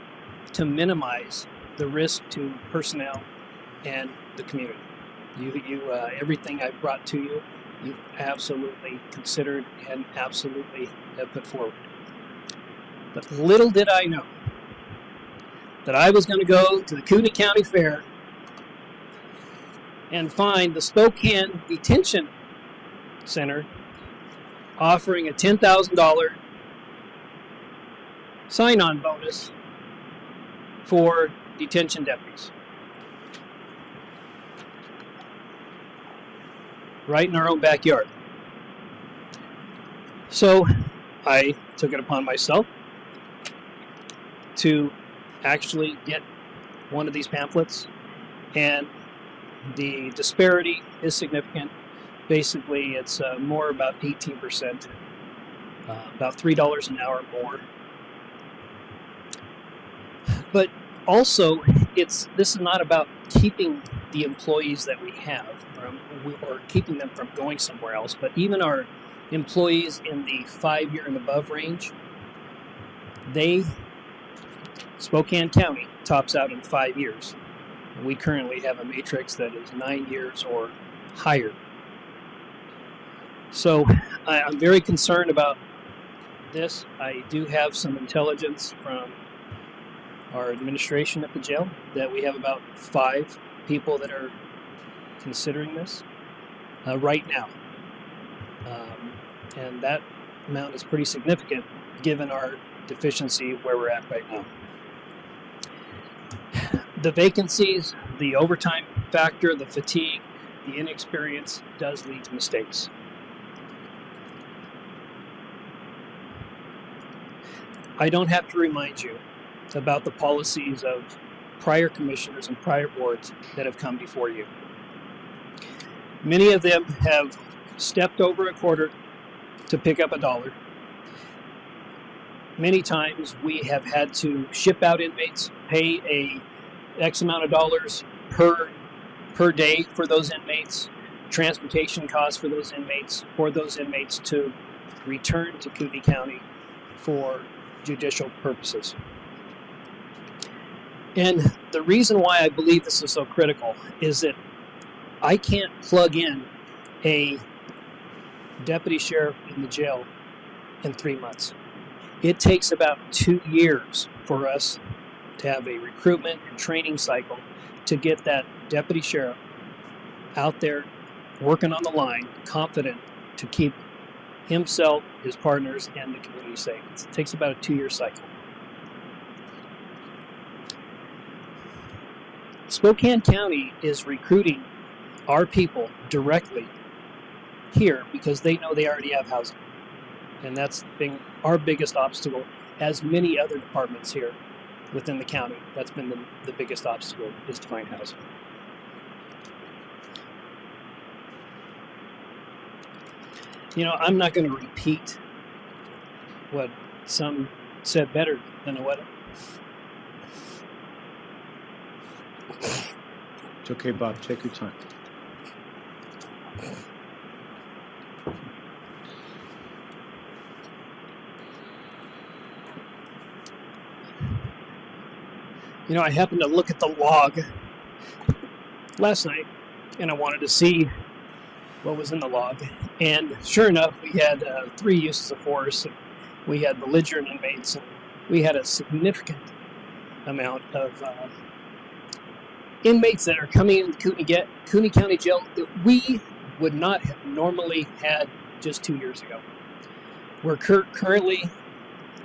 to minimize the risk to personnel and the community. Everything I've brought to you, you've absolutely considered and absolutely have put forward. But little did I know that I was going to go to the Kootenai County Fair and find the Spokane Detention Center offering a $10,000 sign-on bonus for detention deputies. Right in our own backyard. So I took it upon myself to actually get one of these pamphlets, and the disparity is significant. Basically, it's more about 18%, about $3 an hour more. But also, this is not about keeping the employees that we have or keeping them from going somewhere else, but even our employees in the 5-year and above range, Spokane County tops out in 5 years. We currently have a matrix that is 9 years or higher. So I'm very concerned about this. I do have some intelligence from our administration at the jail that we have about 5 people that are considering this right now. And that amount is pretty significant given our deficiency where we're at right now. The vacancies, the overtime factor, the fatigue, the inexperience does lead to mistakes. I don't have to remind you about the policies of prior commissioners and prior boards that have come before you. Many of them have stepped over a quarter to pick up a dollar. Many times we have had to ship out inmates, pay a X amount of dollars per day for those inmates, transportation costs for those inmates to return to Kootenai County for judicial purposes. And the reason why I believe this is so critical is that I can't plug in a deputy sheriff in the jail in 3 months. It takes about 2 years for us to have a recruitment and training cycle to get that deputy sheriff out there working on the line, confident to keep himself, his partners, and the community safe. It takes about a 2-year cycle. Spokane County is recruiting our people directly here because they know they already have housing. And that's been our biggest obstacle, as many other departments here within the county. That's been the biggest obstacle, is to find housing. You know, I'm not going to repeat what some said better than what. It's okay, Bob. Take your time. You know, I happened to look at the log last night, and I wanted to see what was in the log. And sure enough, we had 3 uses of force. We had belligerent inmates, and we had a significant amount of inmates that are coming into Kootenai County Jail that we would not have normally had just 2 years ago. We're currently,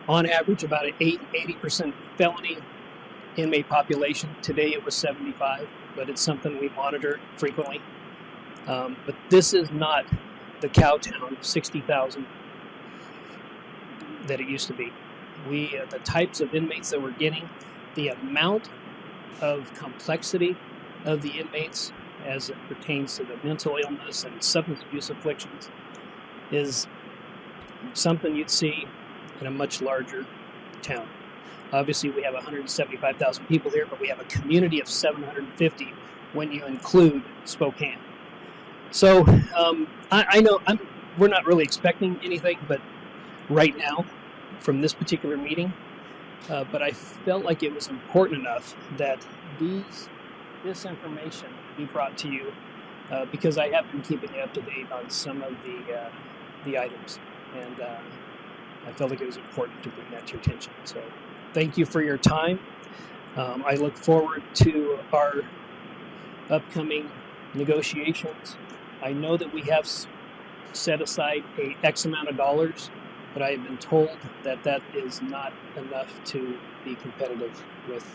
on average, about an 80% felony inmate population. Today it was 75, but it's something we monitor frequently. But this is not the cow town of 60,000 that it used to be. The types of inmates that we're getting, the amount of complexity of the inmates as it pertains to the mental illness and substance abuse afflictions is something you'd see in a much larger town. Obviously, we have 175,000 people here, but we have a community of 750 when you include Spokane. So I know we're not really expecting anything, but right now, from this particular meeting, but I felt like it was important enough that this information be brought to you because I have been keeping you up to date on some of the items, and I felt like it was important to bring that to your attention. So thank you for your time. I look forward to our upcoming negotiations. I know that we have set aside a X amount of dollars, but I have been told that that is not enough to be competitive with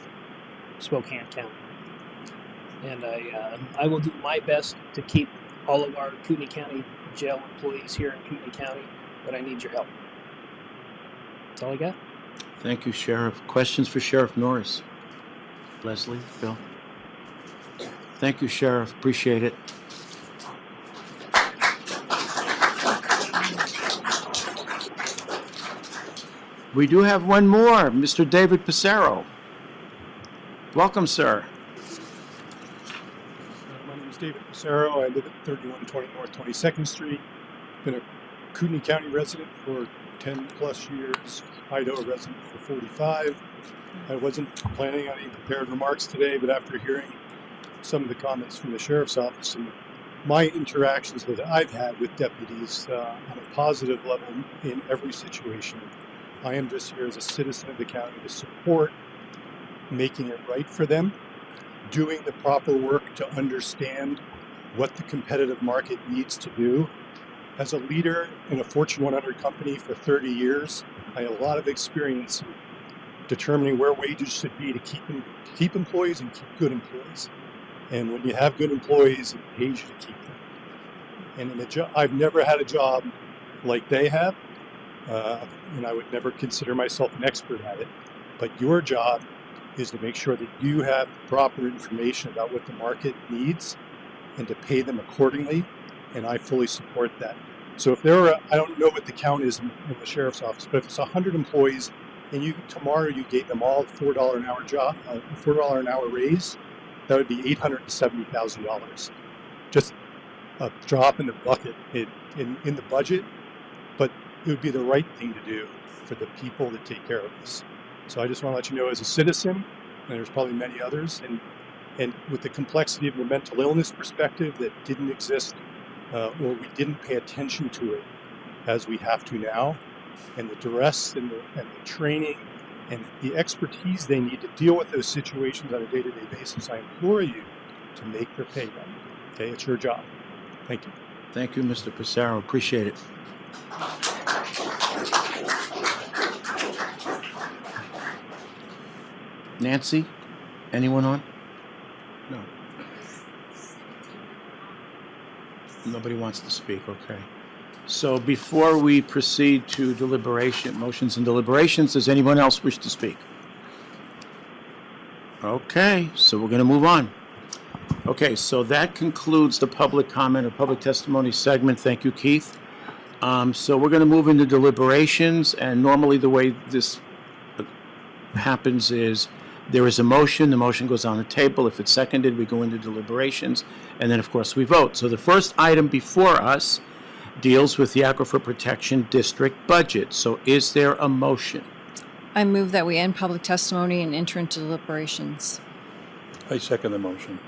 Spokane County. And I will do my best to keep all of our Kootenai County jail employees here in Kootenai County, but I need your help. That's all I got. Thank you, Sheriff. Questions for Sheriff Norris? Leslie, Bill? Thank you, Sheriff. Appreciate it. We do have one more, Mr. David Pissarro. Welcome, sir. My name is David Pissarro. I live at 3120 North 22nd Street. Been a Kootenai County resident for 10 plus years, Idaho resident for 45. I wasn't planning on any prepared remarks today, but after hearing some of the comments from the Sheriff's Office and my interactions that I've had with deputies on a positive level in every situation, I am just here as a citizen of the county to support making it right for them, doing the proper work to understand what the competitive market needs to do. As a leader in a Fortune 100 company for 30 years, I had a lot of experience in determining where wages should be to keep employees and keep good employees. And when you have good employees, it pays you to keep them. And in a job, I've never had a job like they have. And I would never consider myself an expert at it, but your job is to make sure that you have proper information about what the market needs and to pay them accordingly, and I fully support that. So if there are, I don't know what the count is in the Sheriff's Office, but if it's 100 employees and tomorrow you gave them all a $4 an hour job, $4 an hour raise, that would be $870,000. Just a drop in the bucket in the budget, but it would be the right thing to do for the people that take care of us. So I just want to let you know, as a citizen, and there's probably many others, and with the complexity of the mental illness perspective that didn't exist, or we didn't pay attention to it as we have to now, and the duress and the training and the expertise they need to deal with those situations on a day-to-day basis, I implore you to make their pay right. Okay, it's your job. Thank you. Thank you, Mr. Pissarro. Appreciate it. Nancy, anyone on? No. Nobody wants to speak, okay. So before we proceed to motions and deliberations, does anyone else wish to speak? Okay, so we're going to move on. Okay, so that concludes the public comment or public testimony segment. Thank you, Keith. So we're going to move into deliberations, and normally the way this happens is there is a motion, the motion goes on the table. If it's seconded, we go into deliberations, and then, of course, we vote. So the first item before us deals with the Aquifer Protection District budget. So is there a motion? I move that we end public testimony and enter into deliberations. I second the motion.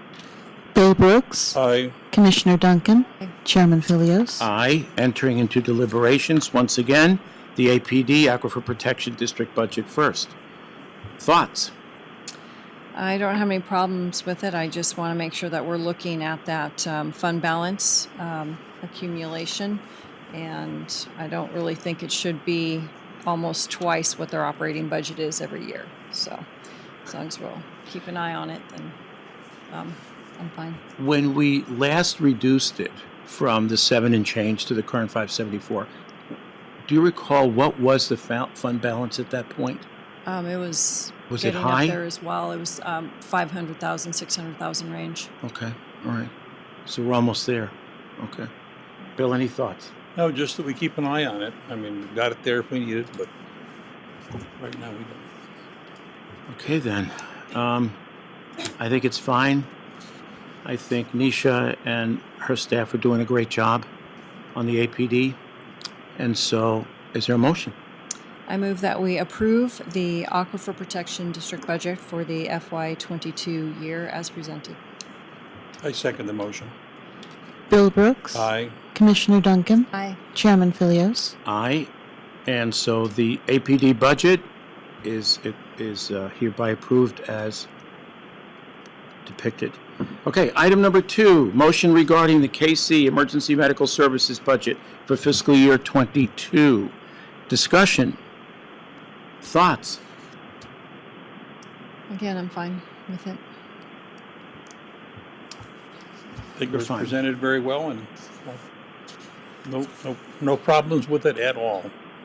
Bill Brooks. Aye. Commissioner Duncan. Chairman Philios. Aye. Entering into deliberations, once again, the APD, Aquifer Protection District budget first. Thoughts? I don't have any problems with it. I just want to make sure that we're looking at that fund balance accumulation. And I don't really think it should be almost twice what their operating budget is every year. So as long as we'll keep an eye on it, then I'm fine. When we last reduced it from the 7 and change to the current 574, do you recall what was the fund balance at that point? It was it getting high? up there as well. It was 500,000, 600,000 range. Okay, all right. So we're almost there. Okay. Bill, any thoughts? No, just that we keep an eye on it. I mean, we've got it there if we need it, but right now we don't. Okay, then. I think it's fine. I think Nisha and her staff are doing a great job on the APD. And so, is there a motion? I move that we approve the Aquifer Protection District budget for the FY22 year as presented. I second the motion. Bill Brooks. Aye. Commissioner Duncan. Aye. Chairman Philios. Aye. And so the APD budget is hereby approved as depicted. Okay, item number 2, motion regarding the KC Emergency Medical Services budget for fiscal year 22. Discussion. Thoughts? Again, I'm fine with it. I think it We're was fine. presented very well and no problems with it at all.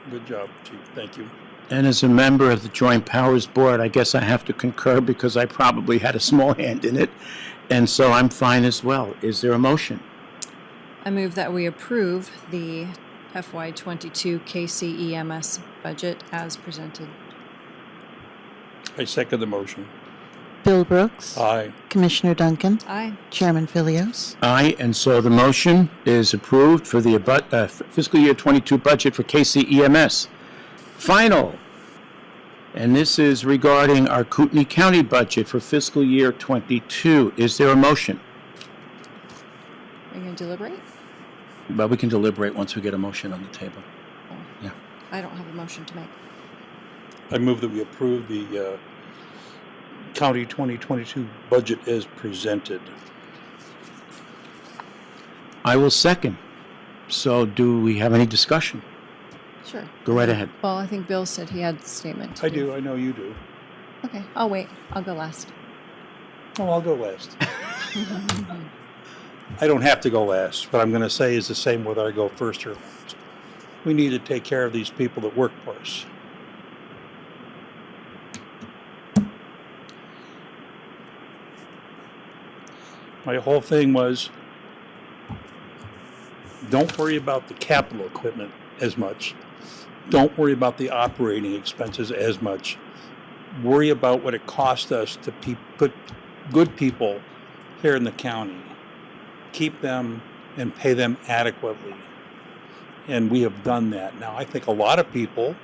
Good job, Chief. Thank you. And as a member of the Joint Powers Board, I guess I have to concur because I probably had a small hand in it. And so I'm fine as well. Is there a motion? I move that we approve the FY22 KCEMS budget as presented. I second the motion. Bill Brooks. Aye. Commissioner Duncan. Aye. Chairman Philios. Aye, and so the motion is approved for the fiscal year 22 budget for KCEMS. Final, and this is regarding our Kootenai County budget for fiscal year 22. Is there a motion? Are you going to deliberate? Well, we can deliberate once we get a motion on the table. Yeah. I don't have a motion to make. I move that we approve the County 2022 budget as presented. I will second. So do we have any discussion? Sure. Go right ahead. Well, I think Bill said he had a statement. to I do. I know you do. Okay, I'll wait. I'll go last. Oh, I'll go last. I don't have to go last. What I'm going to say is the same whether I go first or last. We need to take care of these people that work for us. My whole thing was, don't worry about the capital equipment as much. Don't worry about the operating expenses as much. Worry about what it cost us to put good people here in the county. Keep them and pay them adequately. And we have done that. Now, I think a lot of people,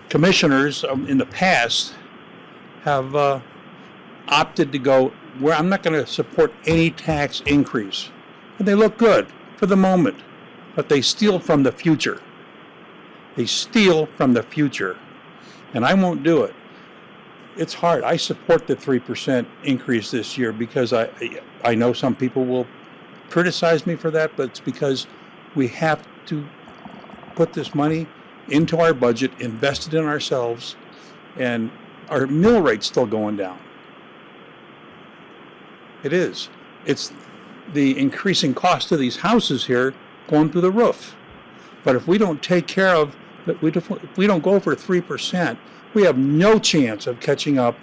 commissioners in the past, have opted to go, where I'm not going to support any tax increase. And they look good for the moment, but they steal from the future. They steal from the future. And I won't do it. It's hard. I support the 3% increase this year because I know some people will criticize me for that, but it's because we have to put this money into our budget, invest it in ourselves, and our mill rate's still going down. It is. It's the increasing cost of these houses here going through the roof. But if we don't take care of, if we don't go for 3%, we have no chance of catching up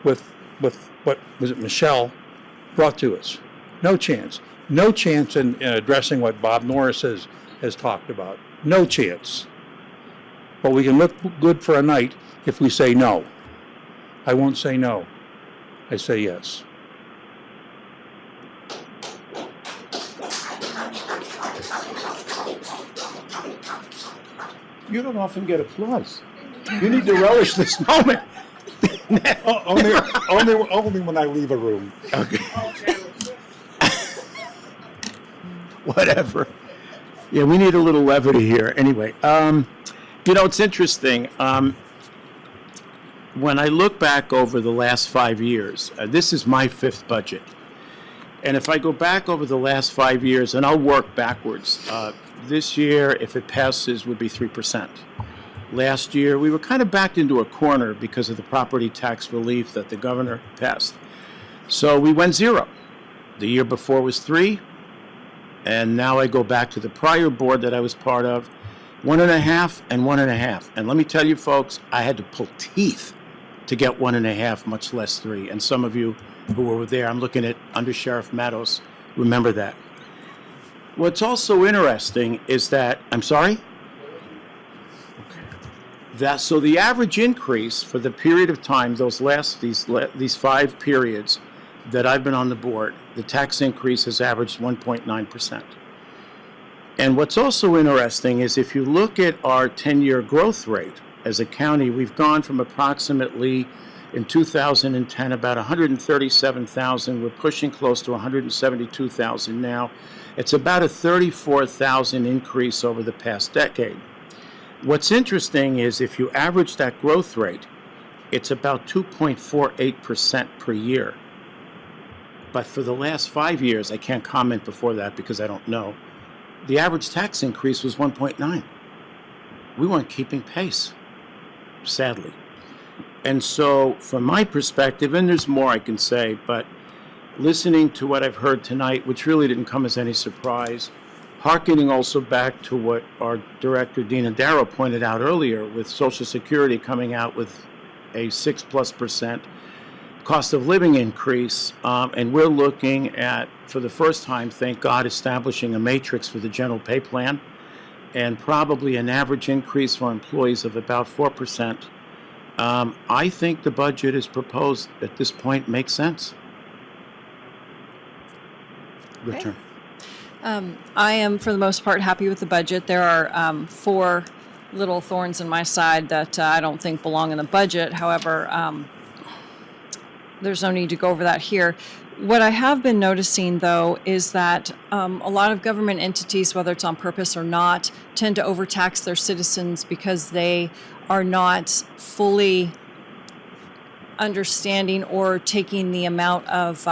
with what was it Michelle brought to us. No chance. No chance in addressing what Bob Norris has talked about. No chance. But we can look good for a night if we say no. I won't say no. I say yes. You don't often get applause. You need to relish this moment. Only when I leave a room. Okay. Whatever. Yeah, we need a little levity here. Anyway, it's interesting. When I look back over the last 5 years, this is my 5th budget. And if I go back over the last 5 years, and I'll work backwards, this year, if it passes, would be 3%. Last year, we were kind of backed into a corner because of the property tax relief that the governor passed. So we went 0. The year before was 3. And now I go back to the prior board that I was part of, 1.5 and 1.5. And let me tell you, folks, I had to pull teeth to get 1.5, much less 3. And some of you who were there, I'm looking at Under Sheriff Meadows, remember that. What's also interesting is that, I'm sorry? So the average increase for the period of time, these 5 periods that I've been on the board, the tax increase has averaged 1.9%. And what's also interesting is if you look at our 10-year growth rate as a county, we've gone from approximately, in 2010, about 137,000. We're pushing close to 172,000 now. It's about a 34,000 increase over the past decade. What's interesting is if you average that growth rate, it's about 2.48% per year. But for the last 5 years, I can't comment before that because I don't know, the average tax increase was 1.9. We weren't keeping pace, sadly. And so from my perspective, and there's more I can say, but listening to what I've heard tonight, which really didn't come as any surprise, hearkening also back to what our director, Dina Darrow, pointed out earlier with Social Security coming out with a 6+% cost of living increase, and we're looking at, for the first time, thank God, establishing a matrix for the general pay plan, and probably an average increase for employees of about 4%. I think the budget as proposed at this point makes sense. Your turn. I am, for the most part, happy with the budget. There are 4 little thorns in my side that I don't think belong in the budget. However, there's no need to go over that here. What I have been noticing, though, is that a lot of government entities, whether it's on purpose or not, tend to overtax their citizens because they are not fully understanding or taking the amount of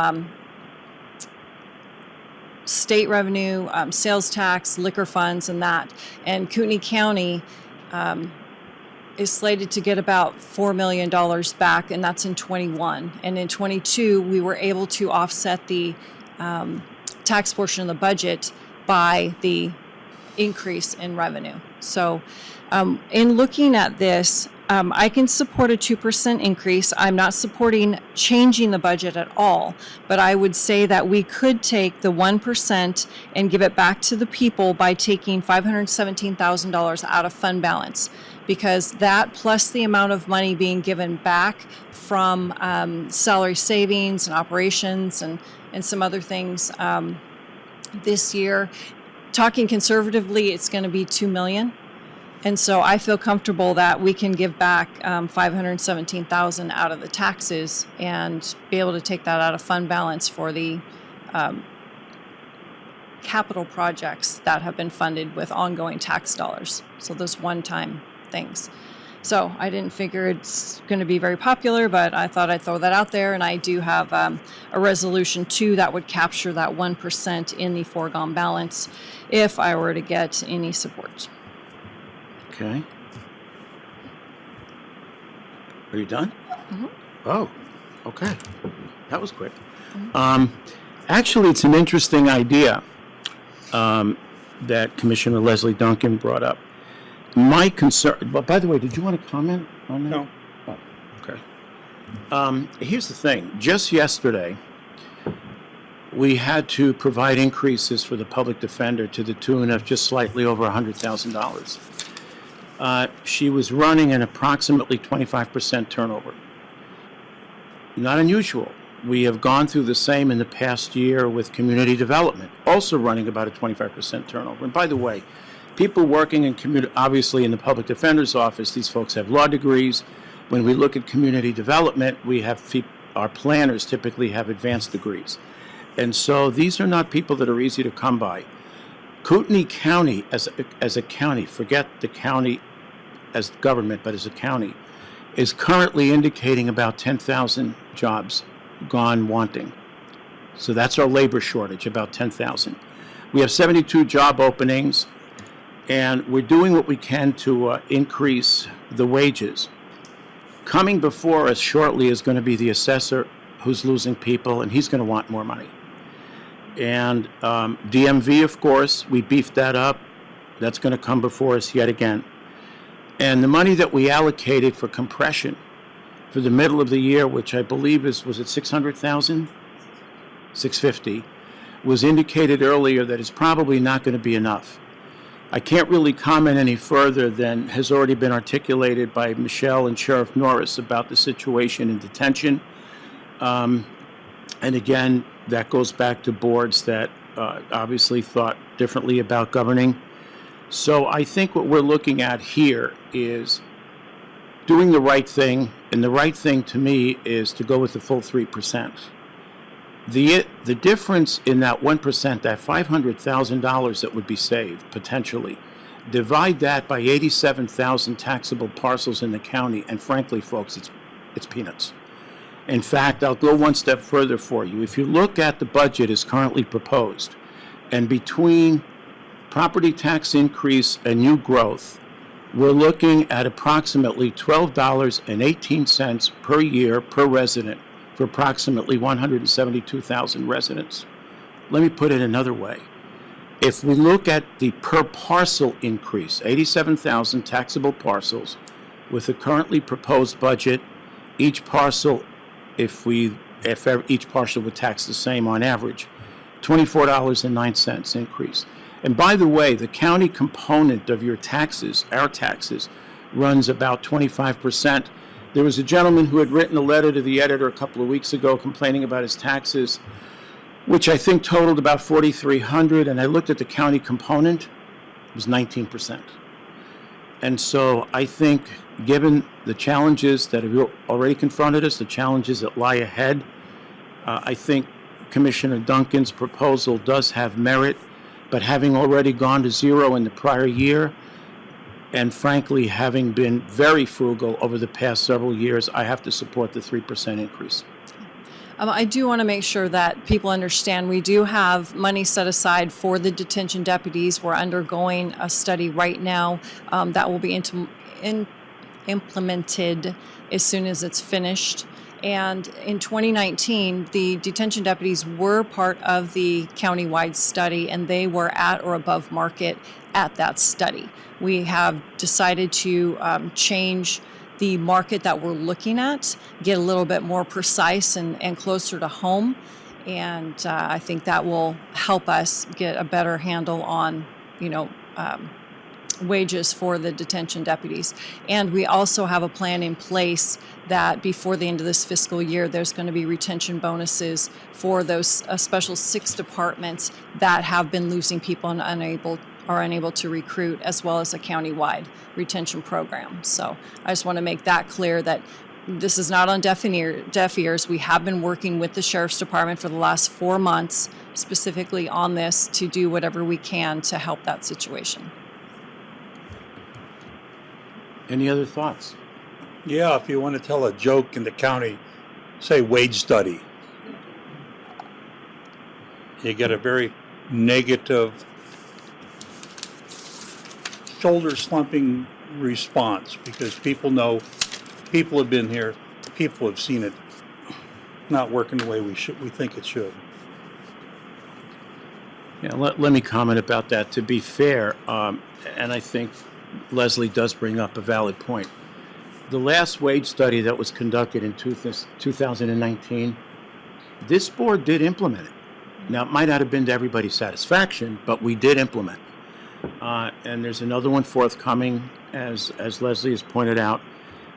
state revenue, sales tax, liquor funds, and that. And Kootenai County is slated to get about $4 million back, and that's in 21. And in 22, we were able to offset the tax portion of the budget by the increase in revenue. So in looking at this, I can support a 2% increase. I'm not supporting changing the budget at all, but I would say that we could take the 1% and give it back to the people by taking $517,000 out of fund balance, because that plus the amount of money being given back from salary savings and operations and some other things this year, talking conservatively, it's going to be $2 million. And so I feel comfortable that we can give back $517,000 out of the taxes and be able to take that out of fund balance for the capital projects that have been funded with ongoing tax dollars. So those one-time things. So I didn't figure it's going to be very popular, but I thought I'd throw that out there. And I do have a resolution 2 that would capture that 1% in the foregone balance if I were to get any support. Okay. Are you done? Mm-hmm. Oh, okay. That was quick. Actually, it's an interesting idea that Commissioner Leslie Duncan brought up. My concern, but by the way, did you want to comment on that? No. Oh, okay. Here's the thing. Just yesterday, we had to provide increases for the public defender to the tune of just slightly over $100,000. She was running an approximately 25% turnover. Not unusual. We have gone through the same in the past year with community development, also running about a 25% turnover. And by the way, people working in community, obviously in the public defender's office, these folks have law degrees. When we look at community development, we have our planners typically have advanced degrees. And so these are not people that are easy to come by. Kootenai County, as a county, forget the county as government, but as a county, is currently indicating about 10,000 jobs gone wanting. So that's our labor shortage, about 10,000. We have 72 job openings, and we're doing what we can to increase the wages. Coming before us shortly is going to be the assessor who's losing people, and he's going to want more money. And DMV, of course, we beefed that up. That's going to come before us yet again. And the money that we allocated for compression for the middle of the year, which I believe was it 600,000? 650, was indicated earlier that it's probably not going to be enough. I can't really comment any further than has already been articulated by Michelle and Sheriff Norris about the situation in detention. And again, that goes back to boards that obviously thought differently about governing. So I think what we're looking at here is doing the right thing, and the right thing to me is to go with the full 3%. The difference in that 1%, that $500,000 that would be saved potentially, divide that by 87,000 taxable parcels in the county, and frankly, folks, it's peanuts. In fact, I'll go one step further for you. If you look at the budget as currently proposed, and between property tax increase and new growth, we're looking at approximately $12.18 per year per resident for approximately 172,000 residents. Let me put it another way. If we look at the per parcel increase, 87,000 taxable parcels, with the currently proposed budget, each parcel, if each parcel would tax the same on average, $24.09 increase. And by the way, the county component of your taxes, our taxes, runs about 25%. There was a gentleman who had written a letter to the editor a couple of weeks ago complaining about his taxes, which I think totaled about $4,300, and I looked at the county component, it was 19%. And so I think, given the challenges that have already confronted us, the challenges that lie ahead, I think Commissioner Duncan's proposal does have merit, but having already gone to zero in the prior year, and frankly, having been very frugal over the past several years, I have to support the 3% increase. I do want to make sure that people understand we do have money set aside for the detention deputies. We're undergoing a study right now that will be implemented as soon as it's finished. And in 2019, the detention deputies were part of the countywide study, and they were at or above market at that study. We have decided to change the market that we're looking at, get a little bit more precise and closer to home. And I think that will help us get a better handle on, wages for the detention deputies. And we also have a plan in place that before the end of this fiscal year, there's going to be retention bonuses for those special 6 departments that have been losing people and are unable to recruit, as well as a countywide retention program. So I just want to make that clear that this is not on deaf ears. We have been working with the Sheriff's Department for the last 4 months, specifically on this, to do whatever we can to help that situation. Any other thoughts? Yeah, if you want to tell a joke in the county, say wage study. You get a very negative, shoulder slumping response because people know, people have been here, people have seen it not working the way we think it should. Yeah, let me comment about that. To be fair, and I think Leslie does bring up a valid point. The last wage study that was conducted in 2019, this board did implement it. Now, it might not have been to everybody's satisfaction, but we did implement. And there's another one forthcoming, as Leslie has pointed out,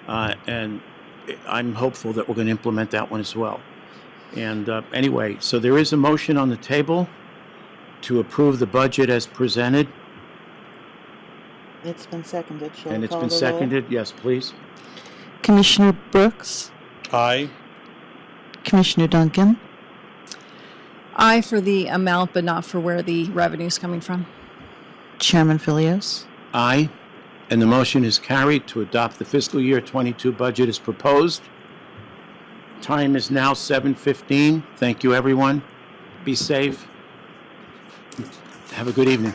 and I'm hopeful that we're going to implement that one as well. And anyway, so there is a motion on the table to approve the budget as presented. It's been seconded. Shall And we it's call been the roll? seconded. Yes, please. Commissioner Brooks, Aye. Commissioner Duncan, Aye for the amount, but not for where the revenue's coming from. Chairman Philios. Aye. And the motion is carried to adopt the fiscal year 22 budget as proposed. Time is now 7:15. Thank you, everyone. Be safe. Have a good evening.